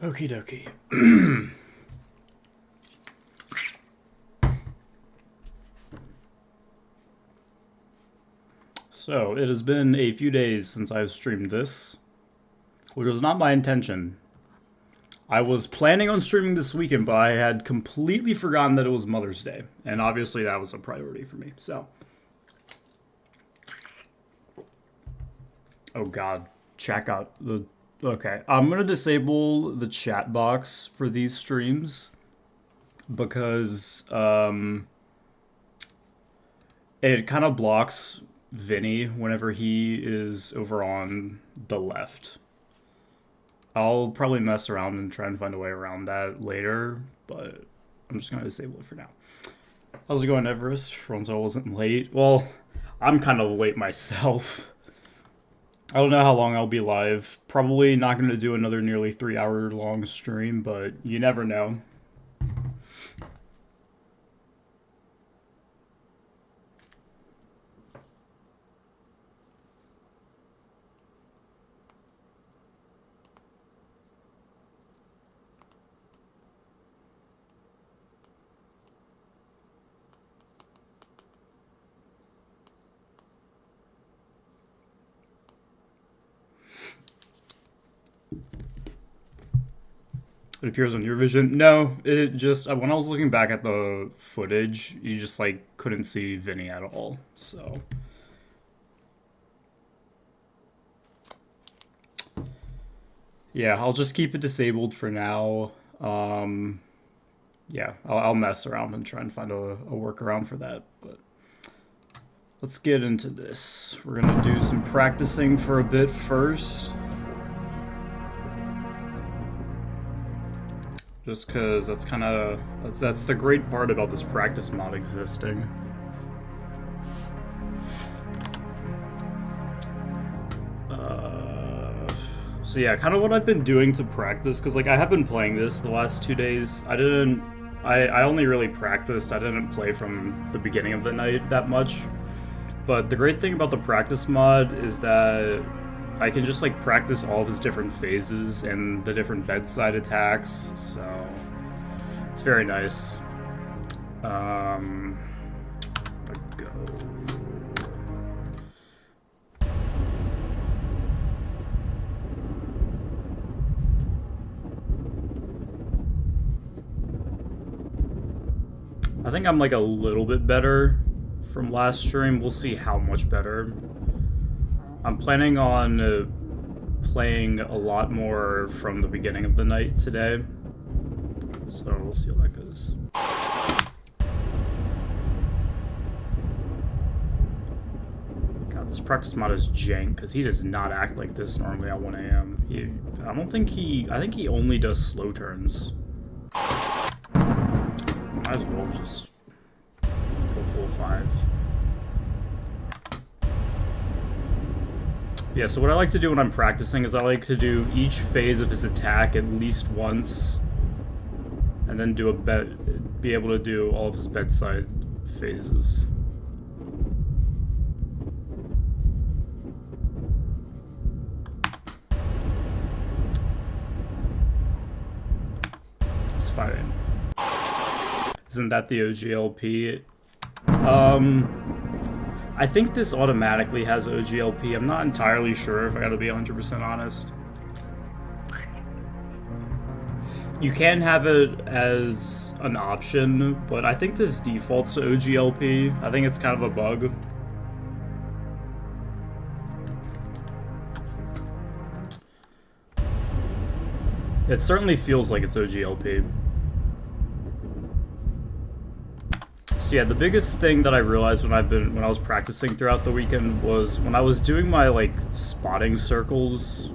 Okie dokie. So, it has been a few days since I've streamed this, which was not my intention. I was planning on streaming this weekend, but I had completely forgotten that it was Mother's Day, and obviously that was a priority for me, so. Oh god, chat got the... Okay, I'm gonna disable the chat box for these streams, because, it kind of blocks Vinny whenever he is over on the left. I'll probably mess around and try and find a way around that later, but I'm just gonna disable it for now. How's it going, Everest? For once I wasn't late. Well, I'm kind of late myself. I don't know how long I'll be live. Probably not gonna do another nearly 3-hour long stream, but you never know. It appears on your vision. No, it just, when I was looking back at the footage, you just, like, couldn't see Vinny at all, so. Yeah, I'll just keep it disabled for now. Yeah, I'll mess around and try and find a workaround for that, but let's get into this. We're gonna do some practicing for a bit first. Just because that's kind of, that's the great part about this practice mod existing. So yeah, kind of what I've been doing to practice, because like I have been playing this the last 2 days. I only really practiced, I didn't play from the beginning of the night that much. But the great thing about the practice mod is that I can just like practice all of his different phases and the different bedside attacks, so it's very nice. Go. I think I'm like a little bit better from last stream. We'll see how much better. I'm planning on playing a lot more from the beginning of the night today, so we'll see how that goes. God, this practice mod is jank, because he does not act like this normally at 1 AM. I think he only does slow turns. Might as well just go full 5. Yeah, so what I like to do when I'm practicing is I like to do each phase of his attack at least once, and then be able to do all of his bedside phases. It's fine. Isn't that the OGLP? I think this automatically has OGLP. I'm not entirely sure, if I gotta be 100% honest. You can have it as an option, but I think this defaults to OGLP. I think it's kind of a bug. It certainly feels like it's OGLP. So yeah, the biggest thing that I realized when I was practicing throughout the weekend was when I was doing my like spotting circles,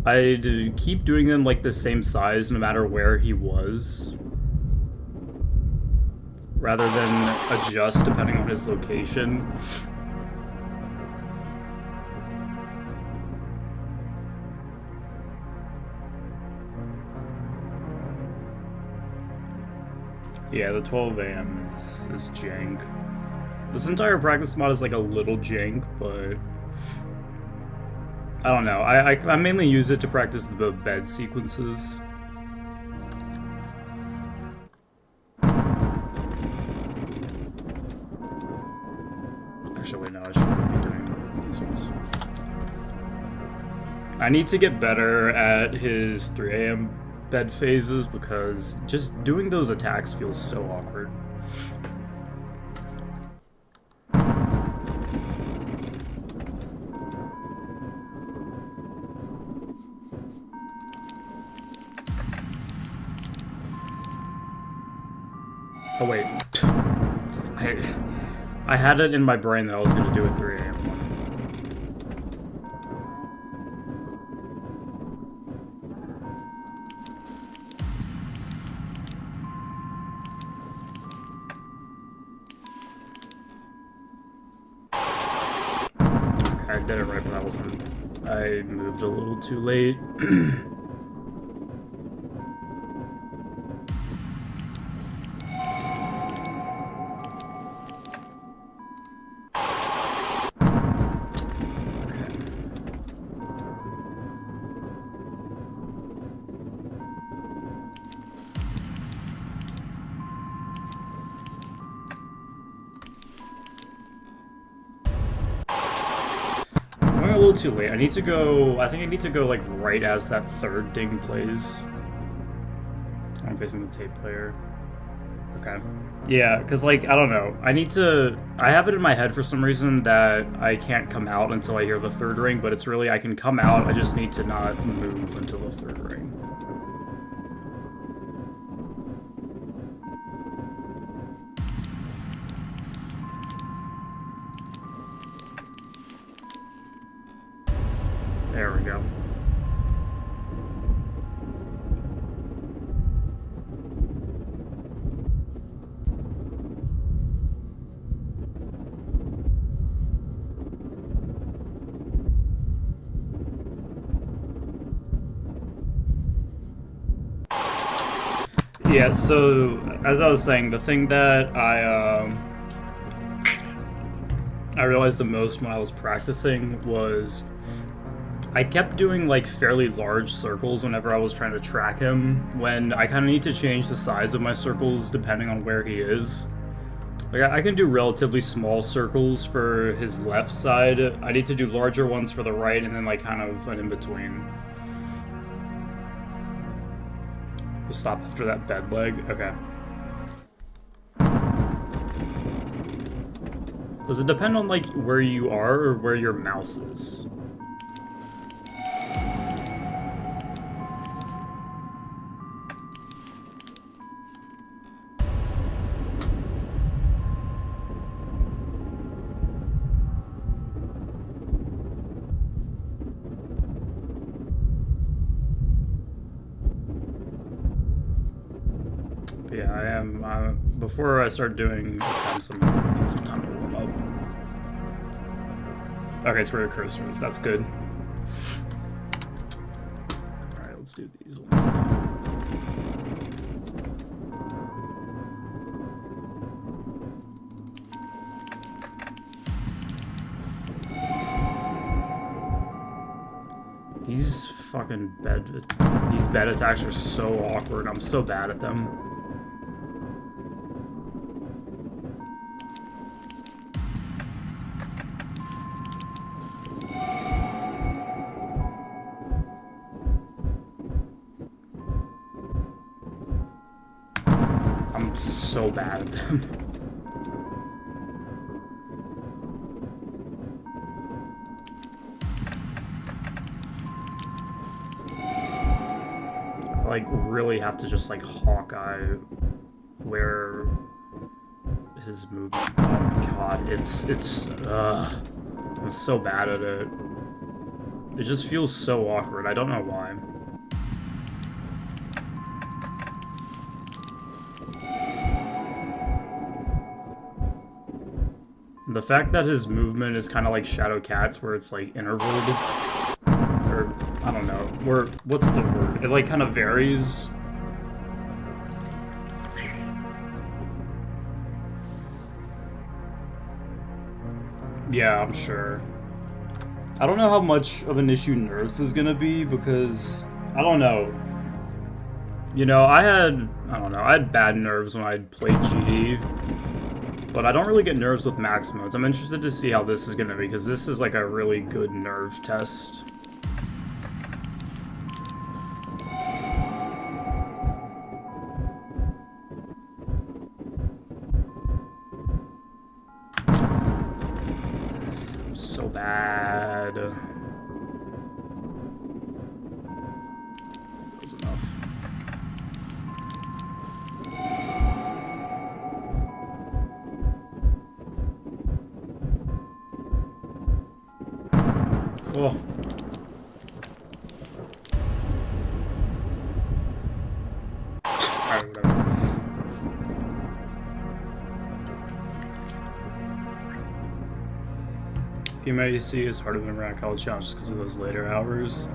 I'd keep doing them like the same size no matter where he was, rather than adjust depending on his location. Yeah, the 12 AM is jank. This entire practice mod is like a little jank, but I don't know. I mainly use it to practice the bed sequences. Actually, no, I shouldn't be doing these ones. I need to get better at his 3 a.m. bed phases because just doing those attacks feels so awkward. Oh wait, I had it in my brain that I was going to do a 3 a.m. one. Okay, I did it right, but I wasn't. I moved a little too late. A little too late. I need to go. I think I need to go like right as that third ding plays. I'm facing the tape player. Okay. Yeah, because like I don't know. I need to. I have it in my head for some reason that I can't come out until I hear the third ring, but it's really I can come out. I just need to not move until the third ring. There we go. Yeah, so as I was saying, the thing that I realized the most when I was practicing was I kept doing like fairly large circles whenever I was trying to track him, when I kind of need to change the size of my circles depending on where he is. Like I can do relatively small circles for his left side. I need to do larger ones for the right, and then like kind of an in-between. We'll stop after that bed leg. Okay. Does it depend on like where you are or where your mouse is? Yeah, I am. Before I start doing attempts, I need some time to warm up. Okay, it's where your cursor is. That's good. Alright, let's do these ones now. These fucking bed attacks are so awkward. I'm so bad at them. I'm so bad at them. I like really have to just like Hawkeye where his movement. Oh god, I'm so bad at it. It just feels so awkward. I don't know why. The fact that his movement is kind of like Shadow Cat's, where it's like intervaled, or I don't know, what's the word? It like kind of varies. Yeah, I'm sure. I don't know how much of an issue nerves is gonna be because I don't know. You know, I had bad nerves when I played GD, but I don't really get nerves with max modes. I'm interested to see how this is gonna be because this is like a really good nerve test. So bad. That's enough. Oh. Alright, whatever. PMAC is harder than Round College Challenge just because of those later hours.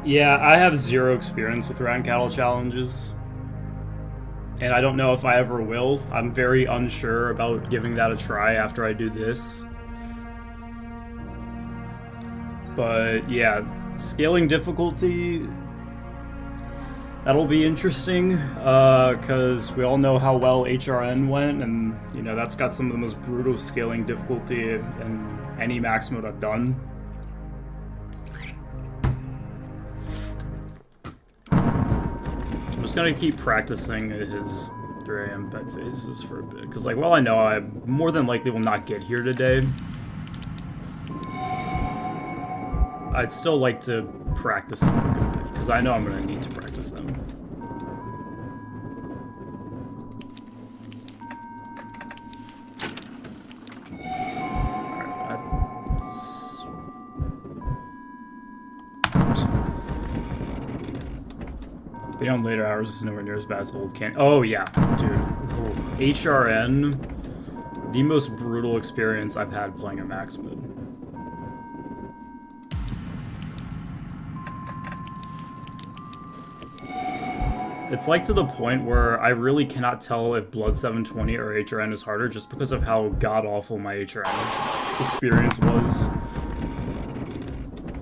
Yeah, I have zero experience with Round Cattle challenges. And I don't know if I ever will. I'm very unsure about giving that a try after I do this. But yeah, scaling difficulty, that'll be interesting, because we all know how well HRN went, and you know that's got some of the most brutal scaling difficulty in any max mode I've done. I'm just gonna keep practicing his 3 AM pet phases for a bit, because like, well, I know I more than likely will not get here today. I'd still like to practice them a good bit, because I know I'm going to need to practice them. Being on later hours is nowhere near as bad as old can. Oh yeah, dude. Ooh. HRN, the most brutal experience I've had playing a max mode. It's like to the point where I really cannot tell if Blood 720 or HRN is harder just because of how god-awful my HRN experience was.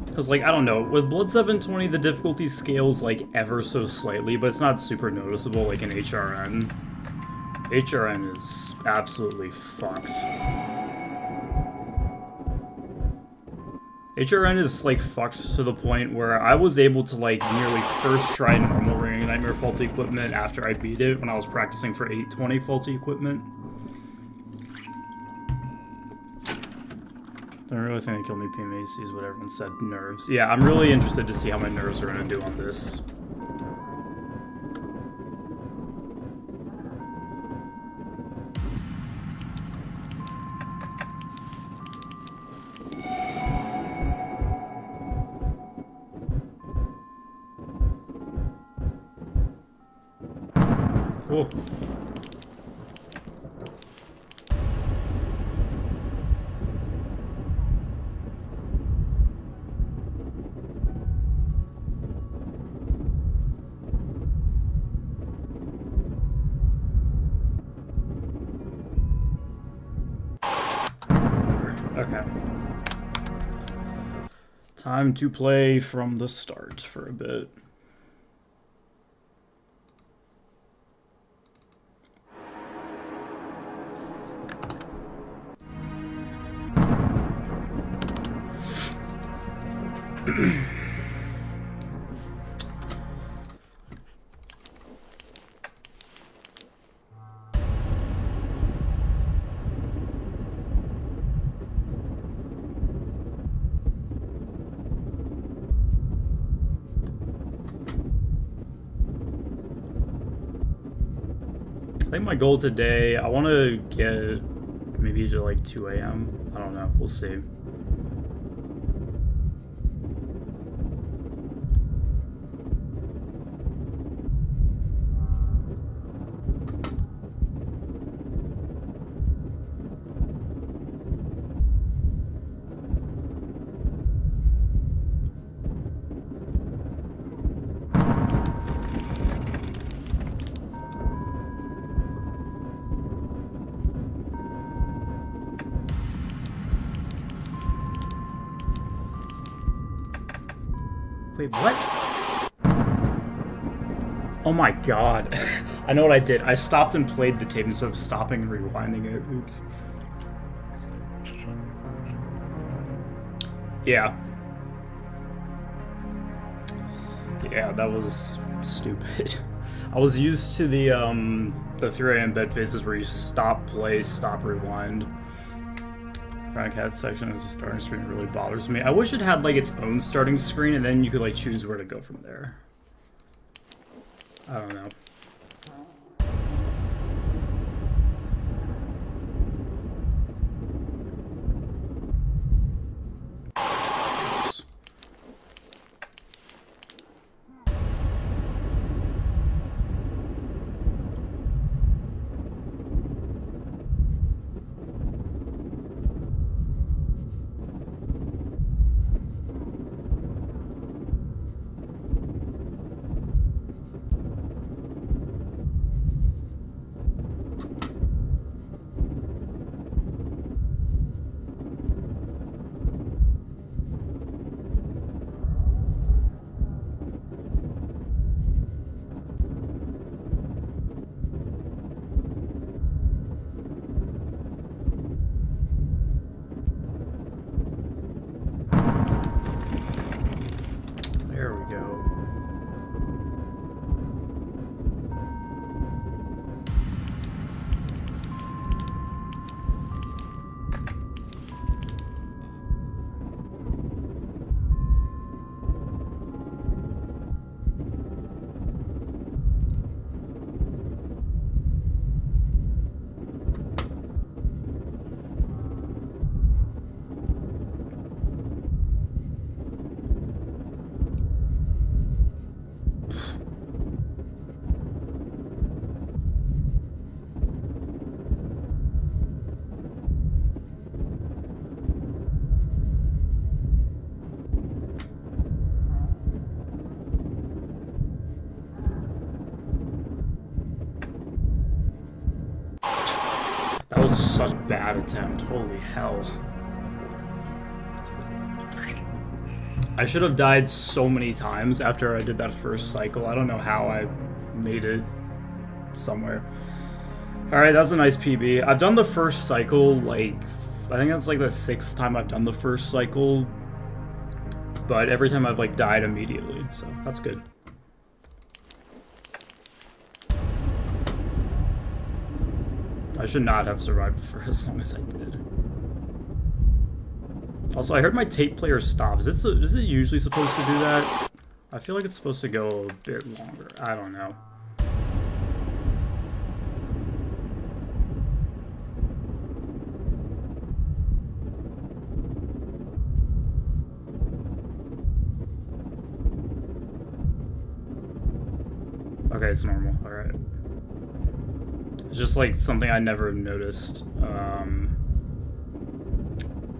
Because, like, I don't know, with Blood 720 the difficulty scales, like, ever so slightly, but it's not super noticeable like in HRN. HRN is absolutely fucked. HRN is, like, fucked to the point where I was able to, like, nearly first try normal Ring of Nightmare faulty equipment after I beat it when I was practicing for 820 faulty equipment. I don't really think they killed me PMAC is what everyone said. Nerves. Yeah, I'm really interested to see how my nerves are going to do on this. Cool. Okay. Time to play from the start for a bit. I think my goal today, I want to get maybe to like 2 AM. I don't know. We'll see. Wait, what? Oh my god. I know what I did. I stopped and played the tape instead of stopping and rewinding it. Oops. Yeah. Yeah, that was stupid. I was used to the 3 AM bed faces where you stop, play, stop, rewind. Brown cat section as a starting screen really bothers me. I wish it had like its own starting screen and then you could like choose where to go from there. I don't know. There we go. That was such a bad attempt. Holy hell. I should have died so many times after I did that first cycle. I don't know how I made it somewhere. Alright, that's a nice PB. I've done the first cycle, like, I think that's like the 6th time I've done the first cycle. But every time I've, like, died immediately, so that's good. I should not have survived for as long as I did. Also, I heard my tape player stop. Is it usually supposed to do that? I feel like it's supposed to go a bit longer. I don't know. Okay, it's normal. Alright. It's just like something I never noticed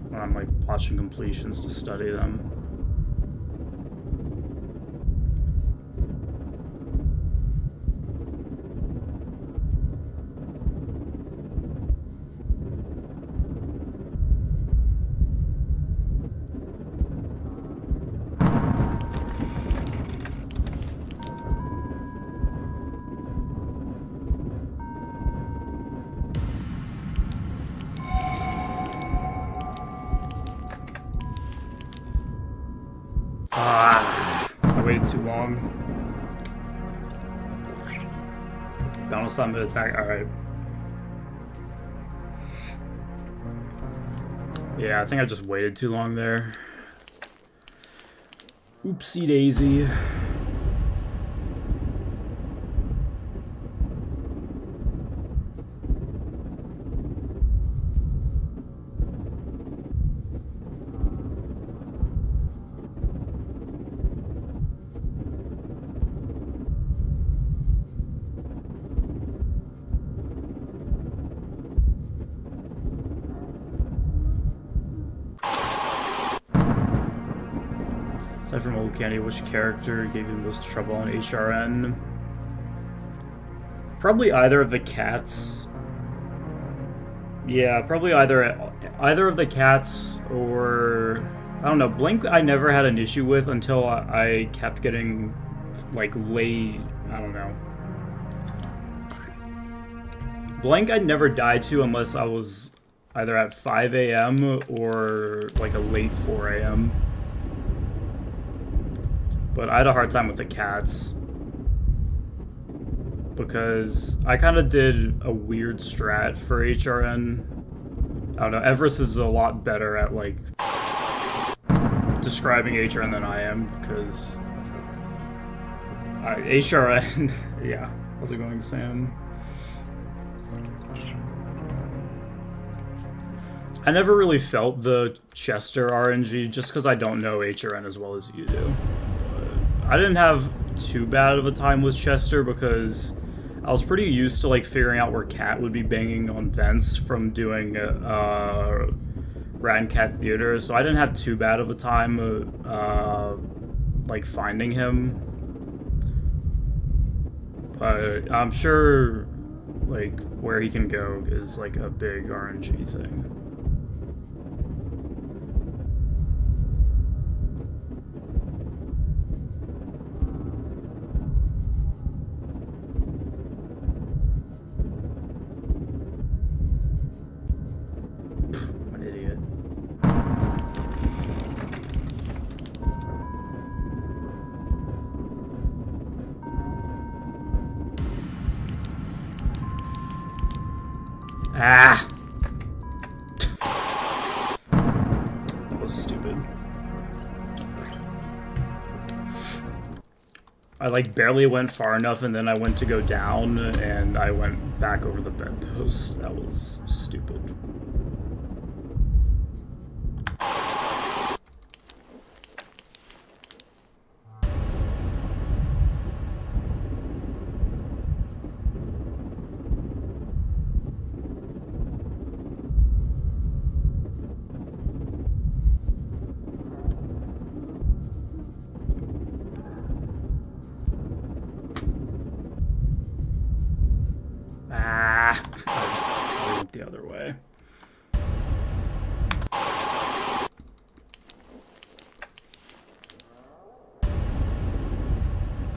when I'm like watching completions to study them. I waited too long. Bounce on mid attack. Alright. Yeah, I think I just waited too long there. Oopsie daisy. Aside from Old Candy, which character gave you the most trouble on HRN? Probably either of the cats. Yeah, probably either of the cats or I don't know. Blink I never had an issue with until I kept getting, like, late. I don't know. Blank I'd never died to unless I was either at 5 a.m. or, like, a late 4 a.m. But I had a hard time with the cats. Because I kind of did a weird strat for HRN. I don't know. Everest is a lot better at, like, describing HRN than I am, because HRN, yeah. How's it going, Sam? I never really felt the Chester RNG just because I don't know HRN as well as you do. But I didn't have too bad of a time with Chester because I was pretty used to like figuring out where Cat would be banging on vents from doing Rat and Cat Theater, so I didn't have too bad of a time like finding him. But I'm sure like where he can go is like a big RNG thing. Ah! That was stupid. I like barely went far enough and then I went to go down and I went back over the bedpost. That was stupid. I went the other way.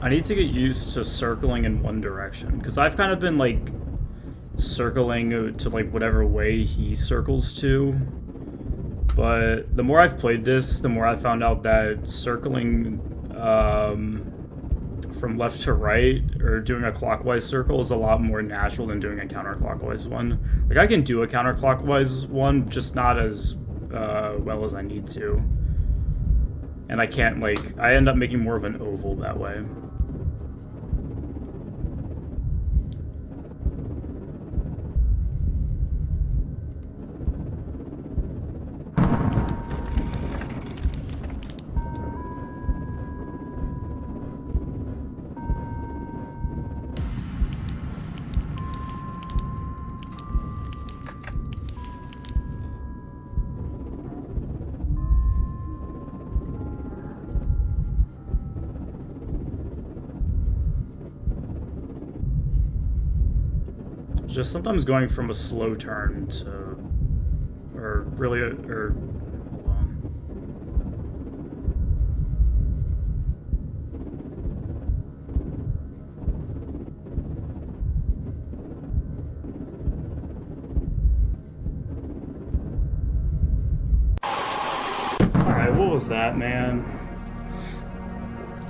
I need to get used to circling in one direction, because I've kind of been, like, circling to, like, whatever way he circles to. But the more I've played this, the more I found out that circling, from left to right, or doing a clockwise circle is a lot more natural than doing a counterclockwise one. Like, I can do a counterclockwise one, just not as well as I need to. And I can't, like, I end up making more of an oval that way. Just sometimes going from a slow turn to, or really, or, hold on. Alright, what was that, man?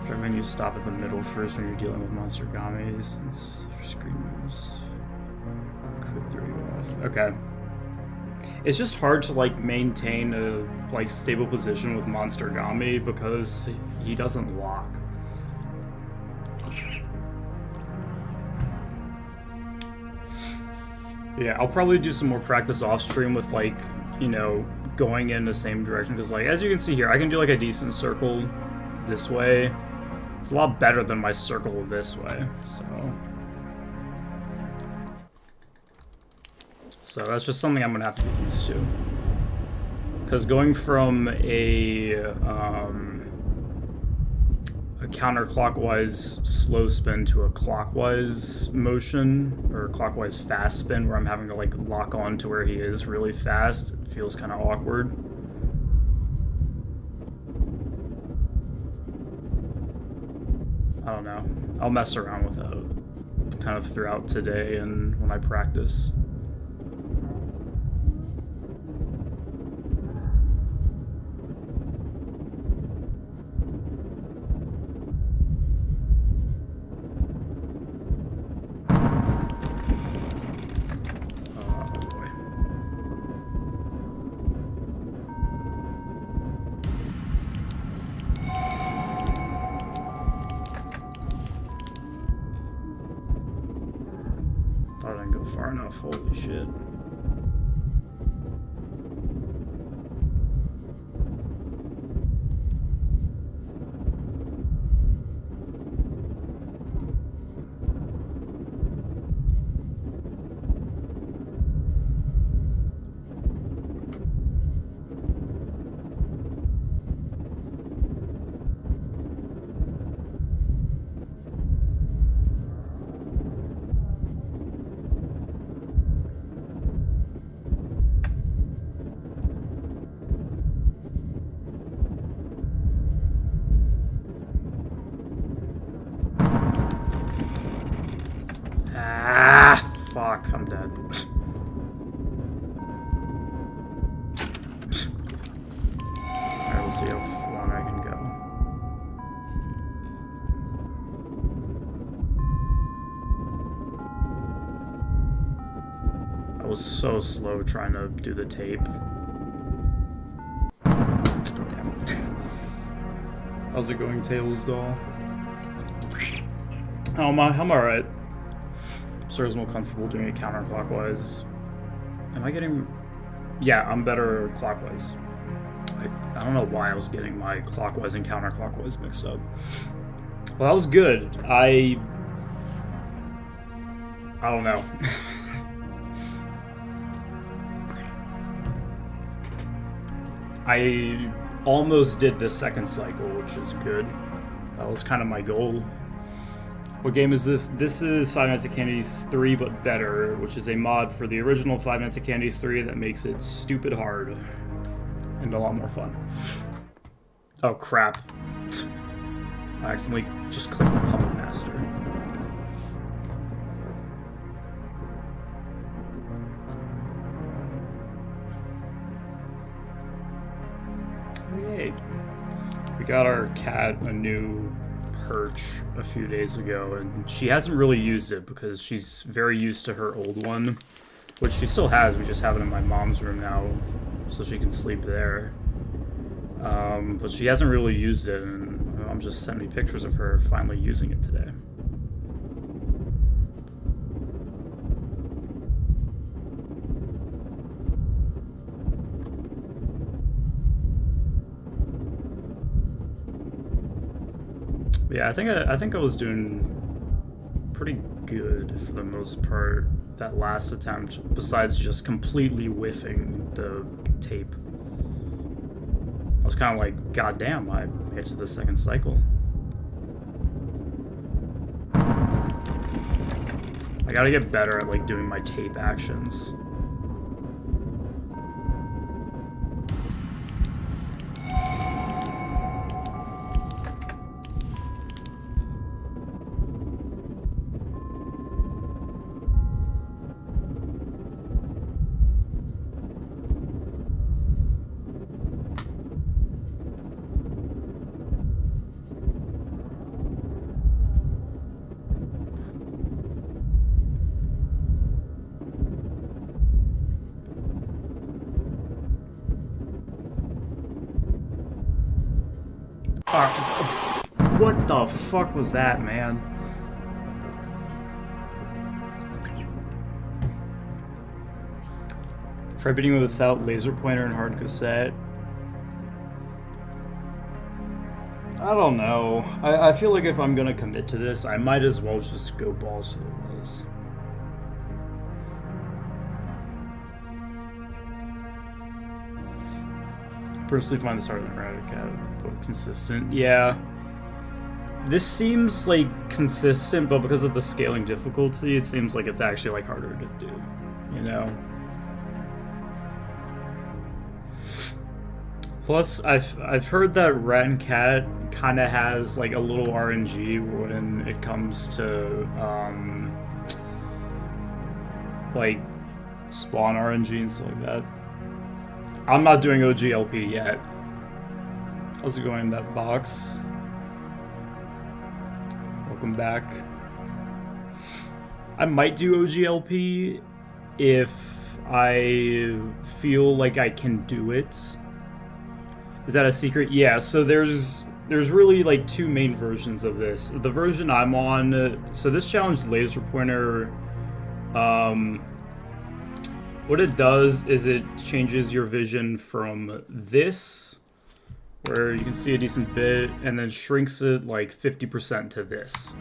Recommend you stop at the middle first when you're dealing with monster gamis, since your screen moves. Okay. It's just hard to like maintain a like stable position with Monster Gami because he doesn't lock. Yeah, I'll probably do some more practice off stream with like, you know, going in the same direction, because like as you can see here, I can do like a decent circle this way. It's a lot better than my circle this way, So that's just something I'm gonna have to get used to. Because going from a counterclockwise slow spin to a clockwise motion, or clockwise fast spin where I'm having to like lock on to where he is really fast, it feels kind of awkward. I don't know. I'll mess around with that kind of throughout today and when I practice. Far enough, holy shit. Fuck, I'm dead. Alright, we'll see how long I can go. I was so slow trying to do the tape. Damn it. How's it going, Tails doll? I'm alright. Sir is more comfortable doing it counterclockwise. Am I getting... Yeah, I'm better clockwise. I don't know why I was getting my clockwise and counterclockwise mixed up. Well, that was good. I don't know. I almost did the second cycle, which is good. That was kind of my goal. What game is this? This is Five Nights at Candy's 3, but better, which is a mod for the original Five Nights at Candy's 3 that makes it stupid hard and a lot more fun. Oh crap. I accidentally just clicked the Puppet Master. Yay. We got our cat a new perch a few days ago, and she hasn't really used it because she's very used to her old one, which she still has. We just have it in my mom's room now so she can sleep there, but she hasn't really used it, and my mom just sent me pictures of her finally using it today. Yeah, I think I was doing pretty good for the most part that last attempt, besides just completely whiffing the tape. I was kind of like, god damn, I made it to the second cycle. I gotta get better at like doing my tape actions. What the fuck was that, man? Try beating it without laser pointer and hard cassette. I don't know. I feel like if I'm gonna commit to this, I might as well just go balls to the walls. Personally find this harder than Radicat, but consistent. Yeah. This seems like consistent, but because of the scaling difficulty, it seems like it's actually like harder to do, you know? Plus, I've heard that Rat and Cat kind of has like a little RNG when it comes to like spawn RNG and stuff like that. I'm not doing OGLP yet. How's it going in that box? Welcome back. I might do OGLP if I feel like I can do it. Is that a secret? Yeah, so there's really like two main versions of this. The version I'm on, so this challenge laser pointer, what it does is it changes your vision from this, where you can see a decent bit, and then shrinks it like 50% to this.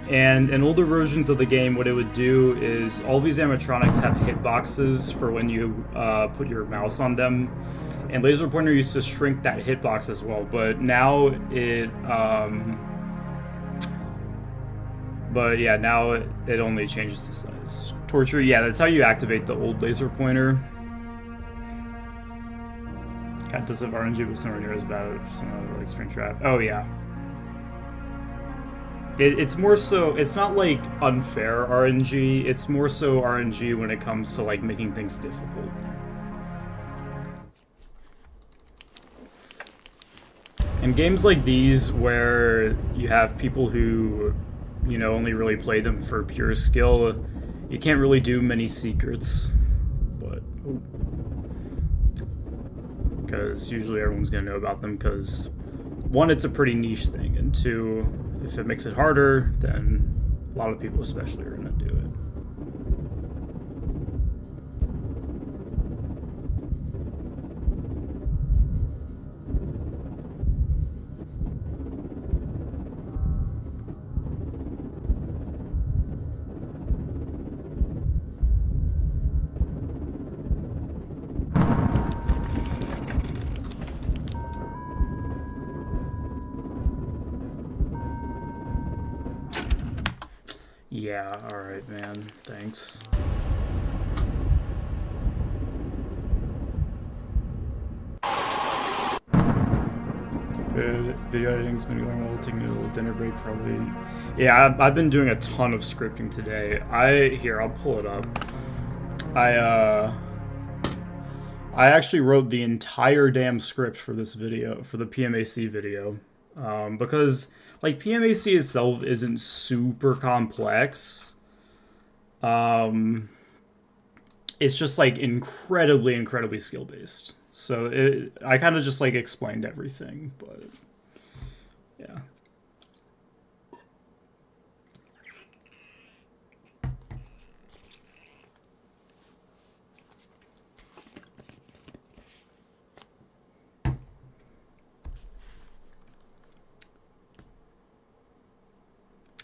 And in older versions of the game, what it would do is all these animatronics have hitboxes for when you put your mouse on them. And laser pointer used to shrink that hitbox as well, but now it only changes the size. Torture, yeah, that's how you activate the old laser pointer. Cat does have RNG, but somewhere near as bad as some other like Springtrap. Oh yeah. It's more so, it's not like unfair RNG, it's more so RNG when it comes to like making things difficult. In games like these, where you have people who, you know, only really play them for pure skill, you can't really do many secrets. But, because usually everyone's gonna know about them, because one, it's a pretty niche thing, and two, if it makes it harder, then a lot of people especially are gonna do it. Yeah, alright, man. Thanks. Video editing's been going well, taking a little dinner break probably. Yeah, I've been doing a ton of scripting today. I'll pull it up. I actually wrote the entire damn script for this video, for the PMAC video. Because like PMAC itself isn't super complex. It's just like incredibly skill based. So I kind of just like explained everything, but yeah.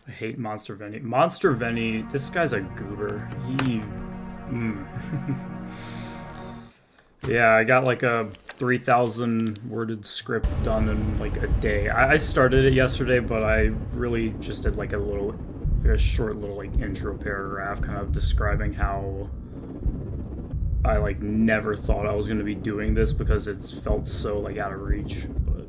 I hate Monster Venny. Monster Venny, this guy's a goober. Yeah, I got like a 3,000 worded script done in like a day. I started it yesterday, but I really just did like a short little like intro paragraph kind of describing how I like never thought I was going to be doing this because it's felt so like out of reach. But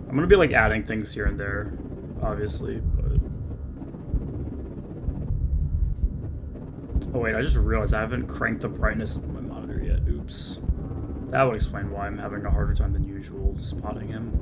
I'm going to be like adding things here and there, obviously, but oh wait, I just realized I haven't cranked the brightness of my monitor yet. Oops. That would explain why I'm having a harder time than usual spotting him.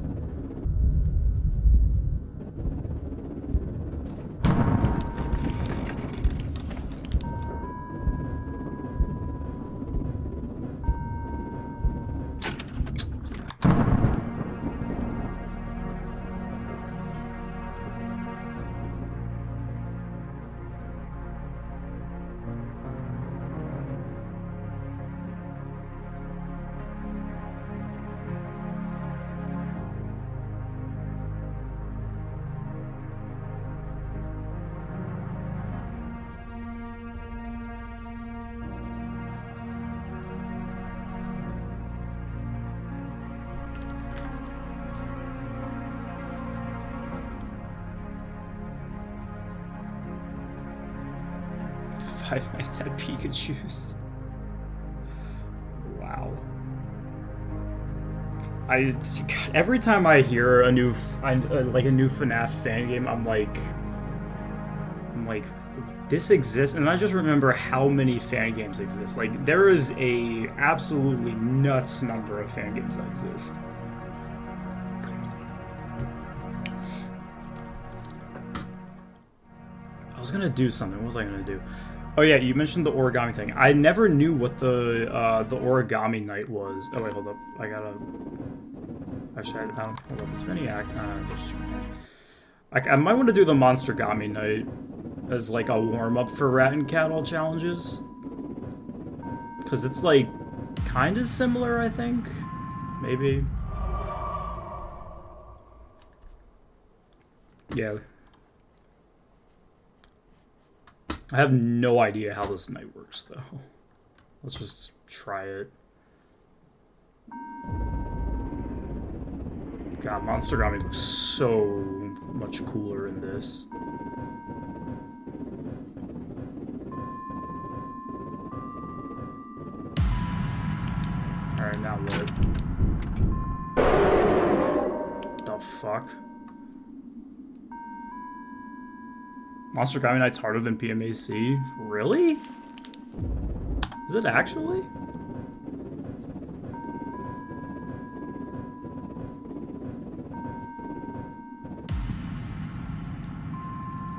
Five Nights at Pikachu's. Wow. God, every time I hear a new FNAF fan game, I'm like, this exists, and I just remember how many fan games exist. Like, there is a absolutely nuts number of fan games that exist. I was gonna do something. What was I gonna do? Oh yeah, you mentioned the origami thing. I never knew what the origami night was. Oh wait, hold up. I gotta. Actually, hold up. Is Vinny act? I might want to do the Monstergami night as like a warm up for Rat and Cat All challenges, because it's like kind of similar, I think. Maybe. Yeah. I have no idea how this night works, though. Let's just try it. God, Monstergami looks so much cooler in this. Alright, now what? The fuck? Monstergami Night's harder than PMAC? Really? Is it actually?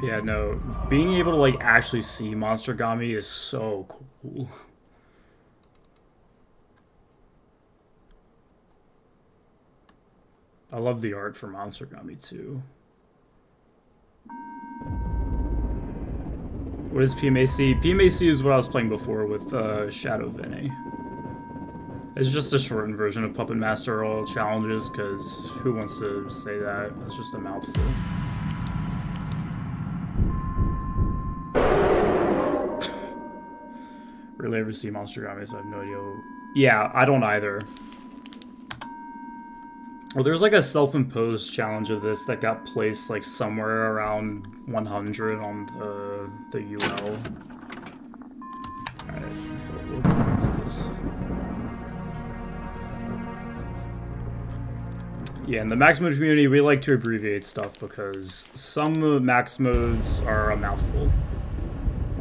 Yeah, no. Being able to, like, actually see Monstergami is so cool. I love the art for Monstergami, too. What is PMAC? PMAC is what I was playing before with Shadow Vinny. It's just a shortened version of Puppet Master All challenges, because who wants to say that? It's just a mouthful. Really ever see Monstergami, so I have no idea. Yeah, I don't either. Well, there's like a self-imposed challenge of this that got placed like somewhere around 100 on the UL. Alright, we'll go into this. Yeah, in the max mode community, we like to abbreviate stuff because some max modes are a mouthful.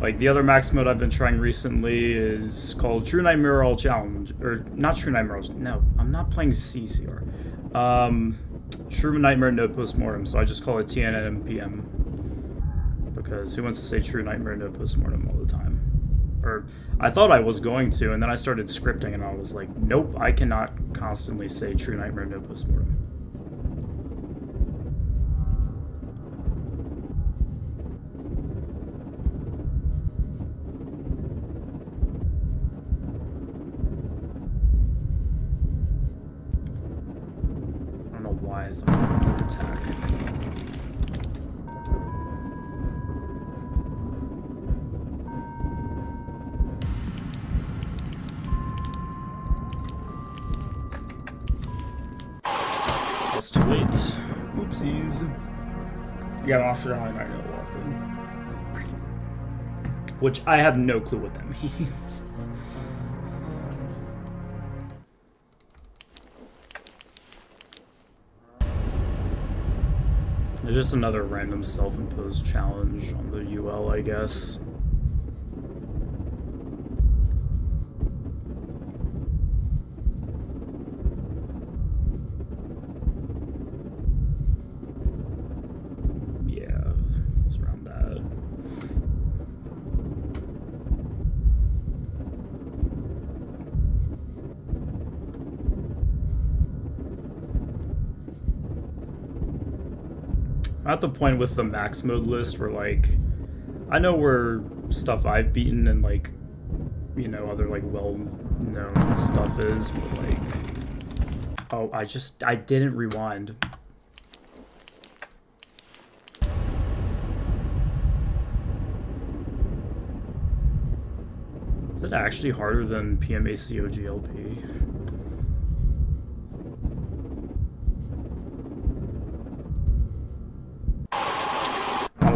Like, the other max mode I've been trying recently is called True Nightmare All Challenge. Or, not True Nightmare All... No, I'm not playing CCR. True Nightmare No Postmortem, so I just call it TNMPM. Because who wants to say True Nightmare No Postmortem all the time? Or, I thought I was going to, and then I started scripting and I was like, nope, I cannot constantly say True Nightmare No Postmortem. That's too late. Oopsies. You got Monstergami Night No Walking. Which I have no clue what that means. There's just another random self-imposed challenge on the UL, I guess. Yeah, it's around that. I'm at the point with the max mode list where, like, I know where stuff I've beaten and, like, you know, other, like, well-known stuff is, but, like... Oh, I didn't rewind. Is it actually harder than PMAC OGLP?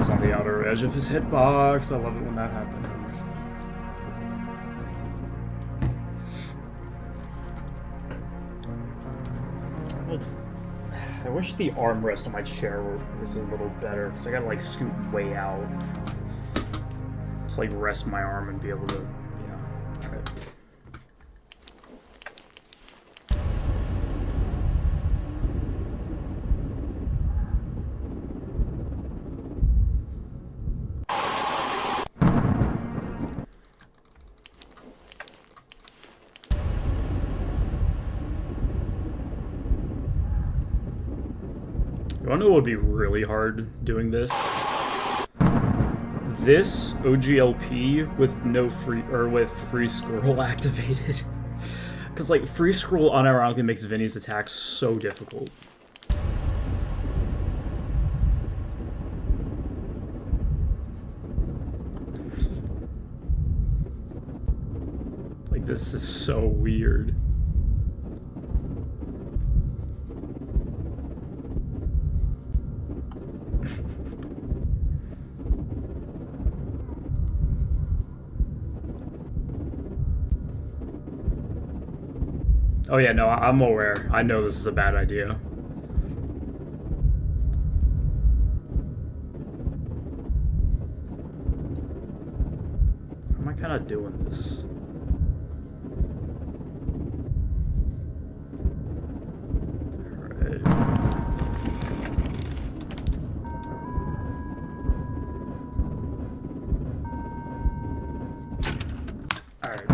On the outer edge of his hitbox. I love it when that happens. I wish the armrest on my chair was a little better, because I gotta like scoot way out to like rest my arm and be able to, yeah. Alright. You wanna know what would be really hard doing this? This OGLP with with free scroll activated. Cause like free scroll unironically makes Vinny's attacks so difficult. Like this is so weird. Oh yeah, no, I'm aware. I know this is a bad idea. How am I kind of doing this? Alright.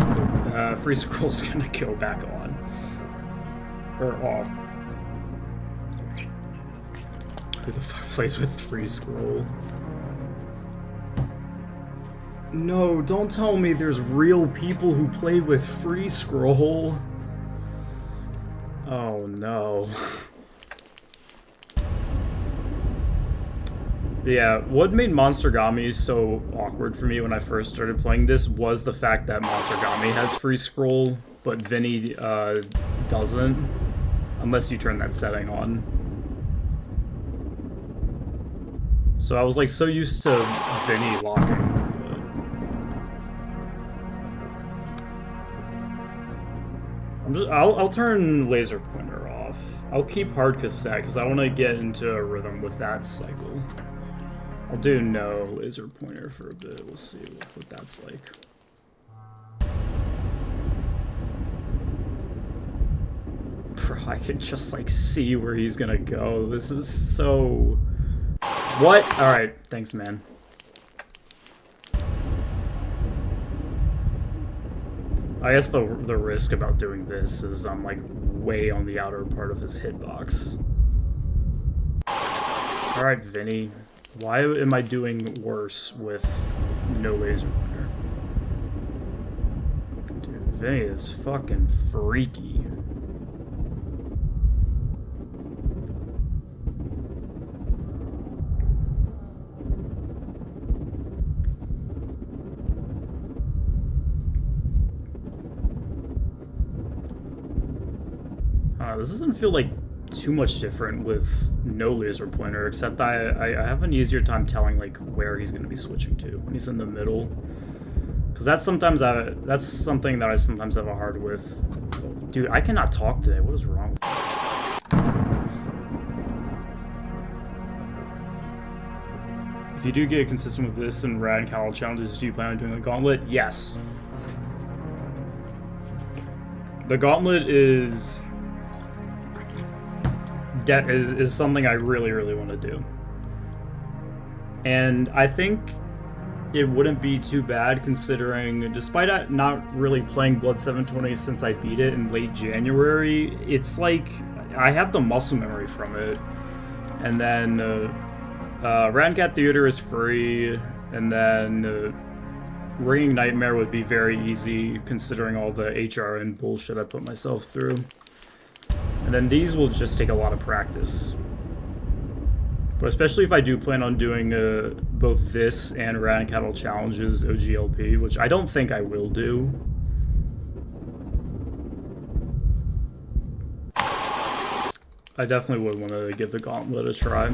Alright, free scroll's gonna go back on. Or off. Who the fuck plays with free scroll? No, don't tell me there's real people who play with free scroll. Oh no. Yeah, what made Monstergami so awkward for me when I first started playing this was the fact that Monstergami has free scroll, but Vinny doesn't. Unless you turn that setting on. So I was like so used to Vinny locking. I'll turn laser pointer off. I'll keep hard cassette because I want to get into a rhythm with that cycle. I'll do no laser pointer for a bit. We'll see what that's like. Bro, I can just like see where he's gonna go. This is so... What? Alright, thanks man. I guess the risk about doing this is I'm like way on the outer part of his hitbox. Alright, Vinny. Why am I doing worse with no laser pointer? Dude, Vinny is fucking freaky. This doesn't feel like too much different with no laser pointer, except I have an easier time telling like where he's going to be switching to when he's in the middle. Because that's something that I sometimes have a hard with. Dude, I cannot talk today. What is wrong with me? If you do get consistent with this and rad Cal challenges, do you plan on doing a gauntlet? Yes. The gauntlet is something I really want to do. And I think it wouldn't be too bad considering, despite not really playing Blood 720 since I beat it in late January, it's like I have the muscle memory from it. And then Rancat Theater is free, and then Ringing Nightmare would be very easy considering all the HRN bullshit I put myself through. And then these will just take a lot of practice. But especially if I do plan on doing both this and Rad Cattle Challenges OGLP, which I don't think I will do. I definitely would want to give the Gauntlet a try.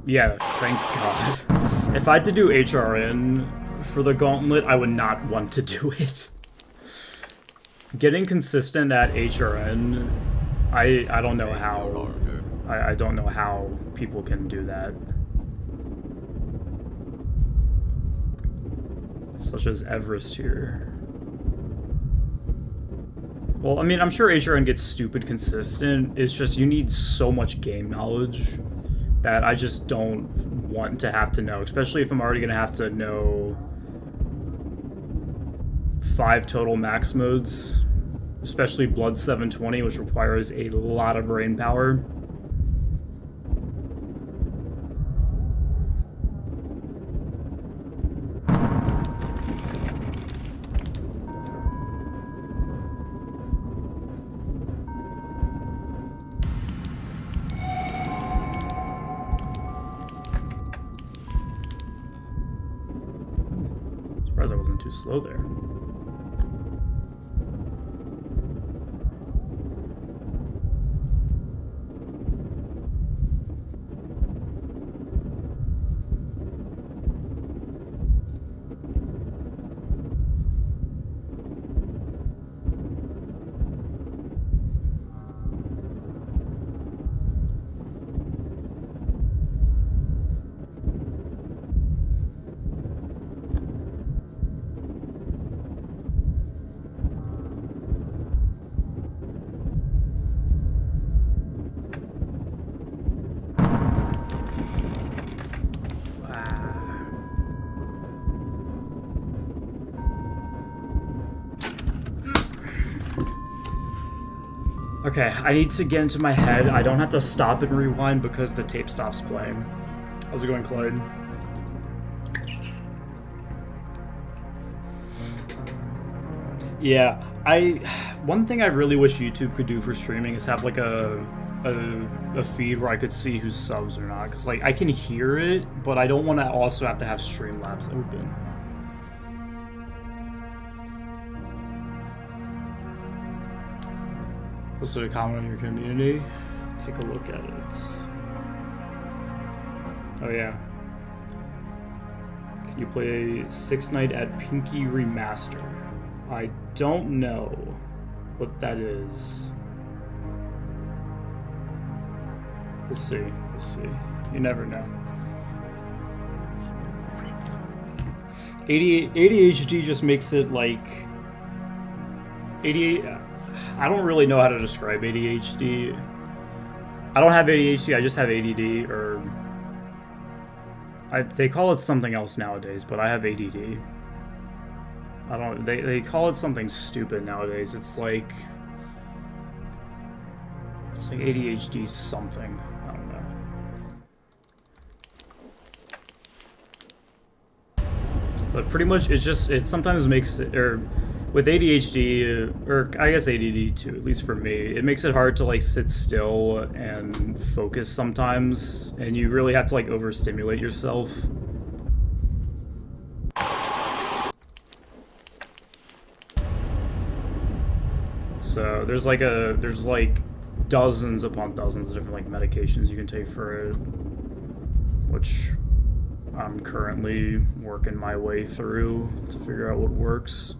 Yeah, thank God. If I had to do HRN for the gauntlet, I would not want to do it. Getting consistent at HRN, I don't know how. I don't know how people can do that. Such as Everest here. Well, I mean, I'm sure HRN gets stupid consistent. It's just you need so much game knowledge that I just don't want to have to know, especially if I'm already going to have to know 5 total max modes, especially Blood 720, which requires a lot of brain power. Surprised I wasn't too slow there. Okay, I need to get into my head. I don't have to stop and rewind because the tape stops playing. How's it going, Clyde? Yeah, one thing I really wish YouTube could do for streaming is have like a feed where I could see who's subs or not. Because like I can hear it, but I don't want to also have to have Streamlabs open. Also, to comment on your community, take a look at it. Oh yeah. Can you play 6 Night at Pinky Remaster? I don't know what that is. We'll see. We'll see. You never know. ADHD just makes it like 88. I don't really know how to describe ADHD. I don't have ADHD, I just have ADD, or they call it something else nowadays, but I have ADD. They call it something stupid nowadays. It's like ADHD something. I don't know. But pretty much it sometimes makes it, or with ADHD, or I guess ADD too, at least for me, it makes it hard to like sit still and focus sometimes, and you really have to like overstimulate yourself. So there's like dozens upon dozens of different like medications you can take for it, which I'm currently working my way through to figure out what works.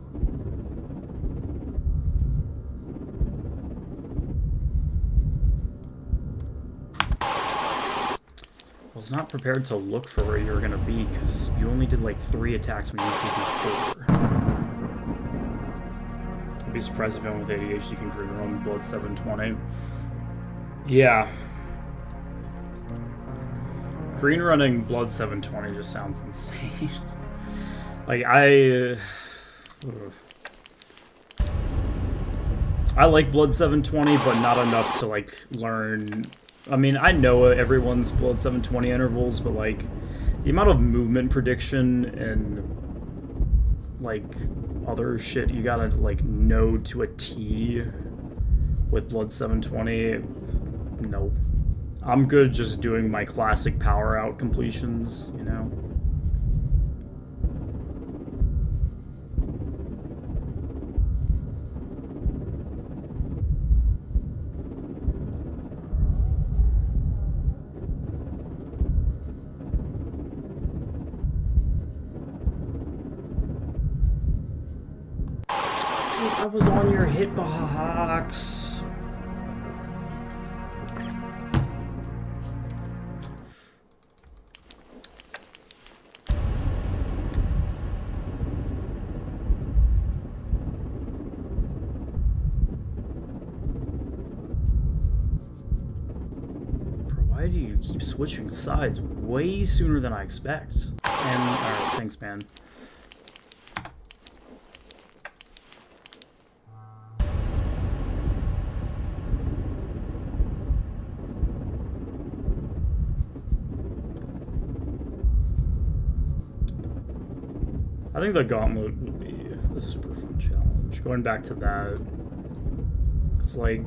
I was not prepared to look for where you were gonna be because you only did like 3 attacks when you usually do 4. I'd be surprised if anyone with ADHD can green run Blood 720. Yeah. Green running Blood 720 just sounds insane. Like, I like Blood 720, but not enough to, like, learn. I mean, I know everyone's Blood 720 intervals, but, like, the amount of movement prediction and, like, other shit you gotta, like, know to a T with Blood 720, nope. I'm good just doing my classic power out completions, you know? I was on your hitbox. Why do you keep switching sides way sooner than I expect? And, alright, thanks, man. I think the gauntlet would be a super fun challenge. Going back to that, it's like,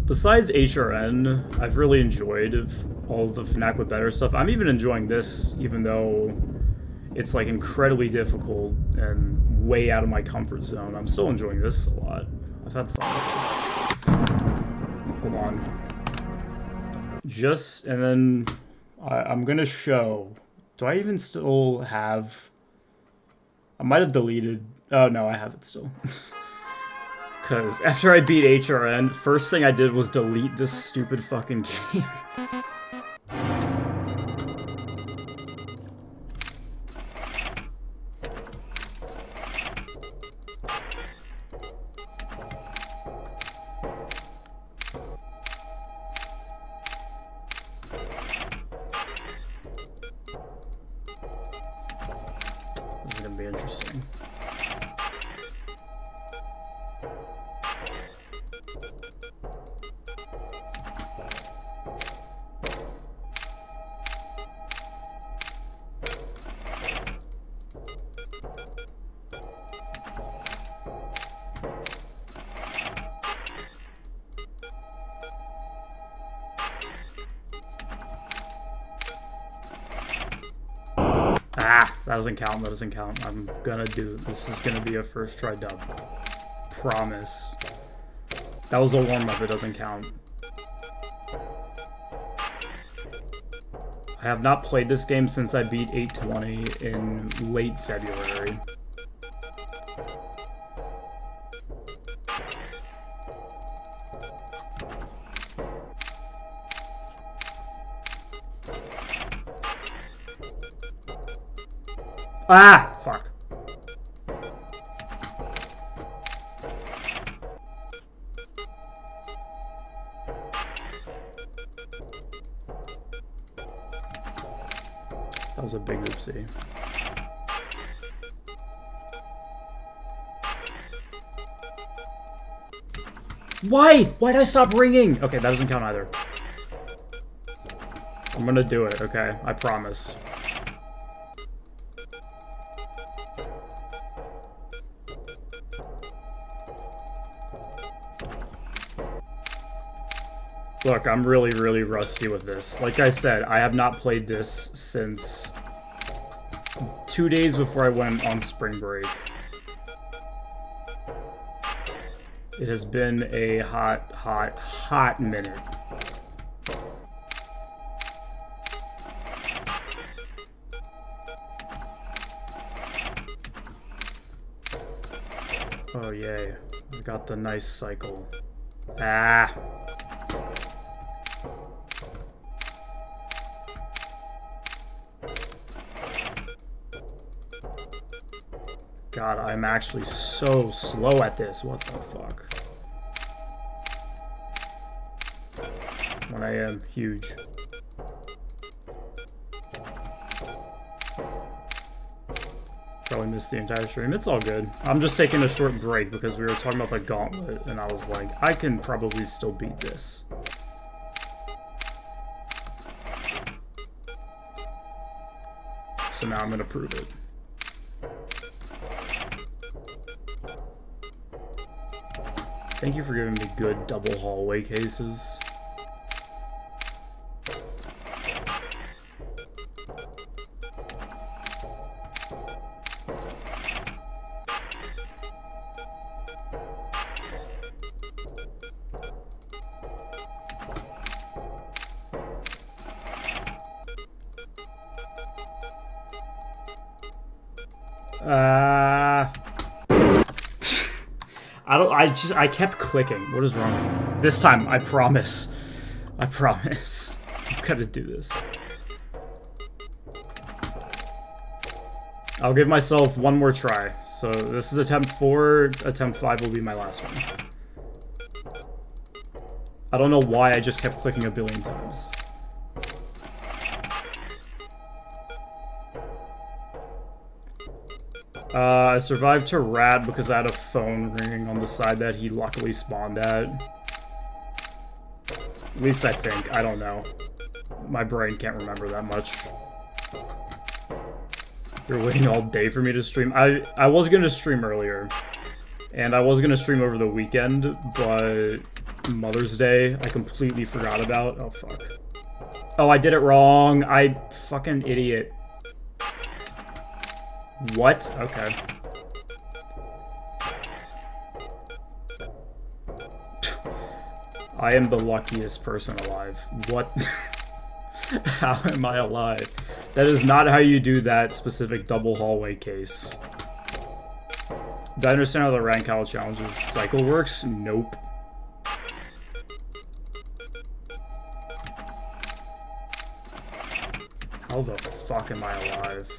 besides HRN, I've really enjoyed all the FNAF with Better stuff. I'm even enjoying this, even though it's like incredibly difficult and way out of my comfort zone. I'm still enjoying this a lot. I've had fun with this. Hold on. And then I'm gonna show. Do I even still have... I might have deleted... Oh, no, I have it still. Because after I beat HRN, first thing I did was delete this stupid fucking game. This is gonna be interesting. Ah, that doesn't count, that doesn't count. I'm gonna do it. This is gonna be a first try dub. Promise. That was a warm-up, it doesn't count. I have not played this game since I beat 820 in late February. Ah! Fuck. That was a big oopsie. Why? Why'd I stop ringing? Okay, that doesn't count either. I'm gonna do it, okay? I promise. Look, I'm really, really rusty with this. Like I said, I have not played this since 2 days before I went on spring break. It has been a hot minute. Oh, yay. I got the nice cycle. Ah! God, I'm actually so slow at this. What the fuck? 1 AM, huge. Probably missed the entire stream. It's all good. I'm just taking a short break because we were talking about the gauntlet, and I was like, I can probably still beat this. So now I'm gonna prove it. Thank you for giving me good double hallway cases. I kept clicking. What is wrong? This time, I promise. I promise. I'm gonna do this. I'll give myself one more try. So this is attempt 4. Attempt 5 will be my last one. I don't know why I just kept clicking a billion times. I survived to rat because I had a phone ringing on the side that he luckily spawned at. At least I think. I don't know. My brain can't remember that much. You're waiting all day for me to stream. I was going to stream earlier. And I was going to stream over the weekend, but Mother's Day I completely forgot about. Oh, fuck. Oh, I did it wrong. I fucking idiot. What? Okay. I am the luckiest person alive. What? How am I alive? That is not how you do that specific double hallway case. Do I understand how the rank out challenges cycle works? Nope. How the fuck am I alive?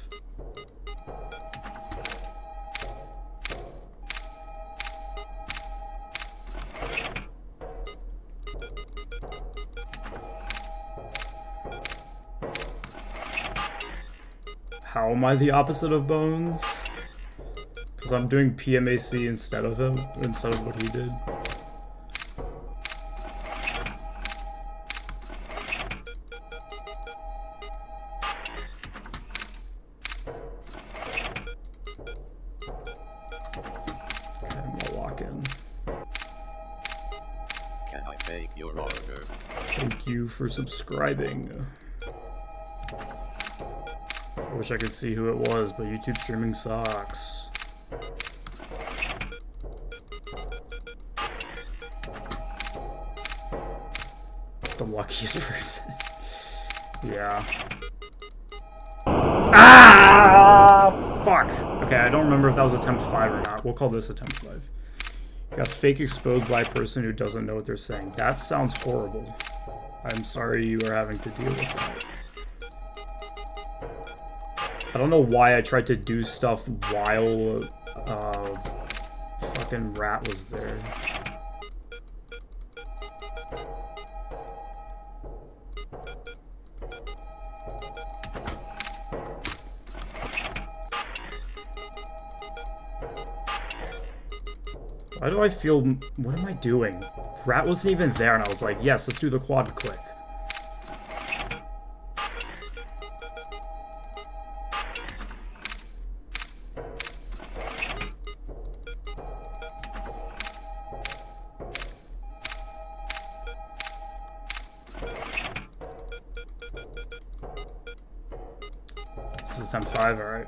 How am I the opposite of Bones? Because I'm doing PMAC instead of him, instead of what he did. Okay, I'm gonna walk in. Can I take your order? Thank you for subscribing. I wish I could see who it was, but YouTube streaming sucks. The luckiest person. Yeah. Ah! Fuck! Okay, I don't remember if that was attempt 5 or not. We'll call this attempt 5. Got fake exposed by a person who doesn't know what they're saying. That sounds horrible. I'm sorry you are having to deal with that. I don't know why I tried to do stuff while fucking Rat was there. Why do I feel... What am I doing? Rat wasn't even there and I was like, yes, let's do the quad click. This is attempt 5, alright.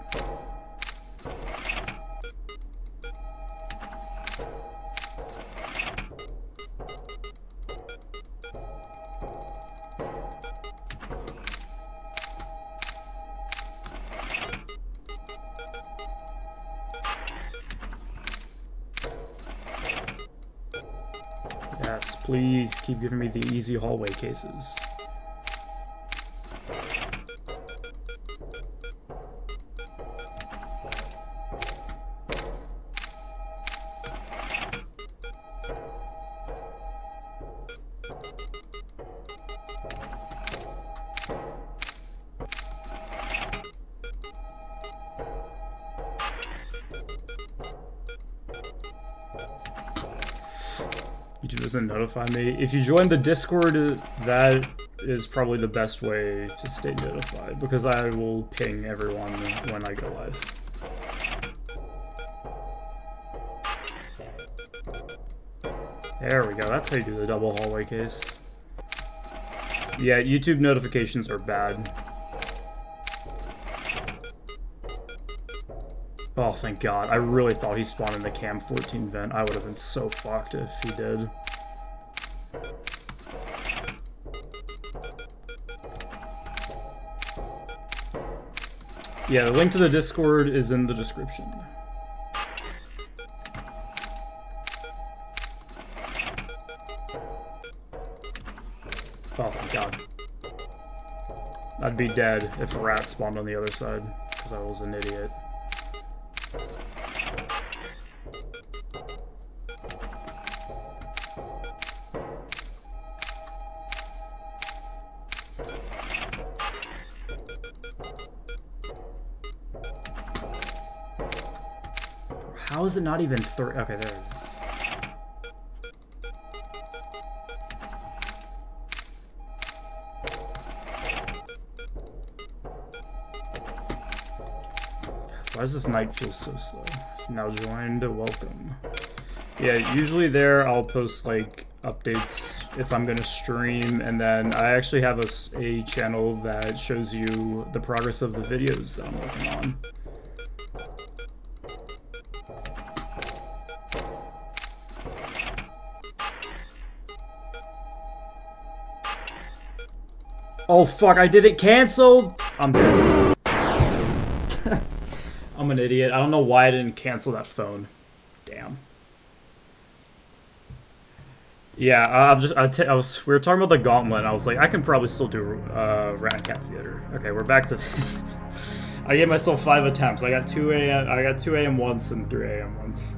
Yes, please keep giving me the easy hallway cases. YouTube doesn't notify me. If you join the Discord, that is probably the best way to stay notified, because I will ping everyone when I go live. There we go, that's how you do the double hallway case. Yeah, YouTube notifications are bad. Oh, thank God. I really thought he spawned in the Cam 14 vent. I would have been so fucked if he did. Yeah, the link to the Discord is in the description. Oh, thank God. I'd be dead if a rat spawned on the other side, because I was an idiot. How is it not even 30? Okay, there it is. Why does this night feel so slow? Now joined, welcome. Yeah, usually there I'll post like updates if I'm gonna stream, and then I actually have a channel that shows you the progress of the videos that I'm working on. Oh fuck, I did it canceled! I'm dead. I'm an idiot. I don't know why I didn't cancel that phone. Damn. Yeah, we were talking about the gauntlet, and I was like, I can probably still do Rat Cat Theater. Okay, we're back to this. I gave myself 5 attempts. I got 2 a.m. once and 3 a.m. once.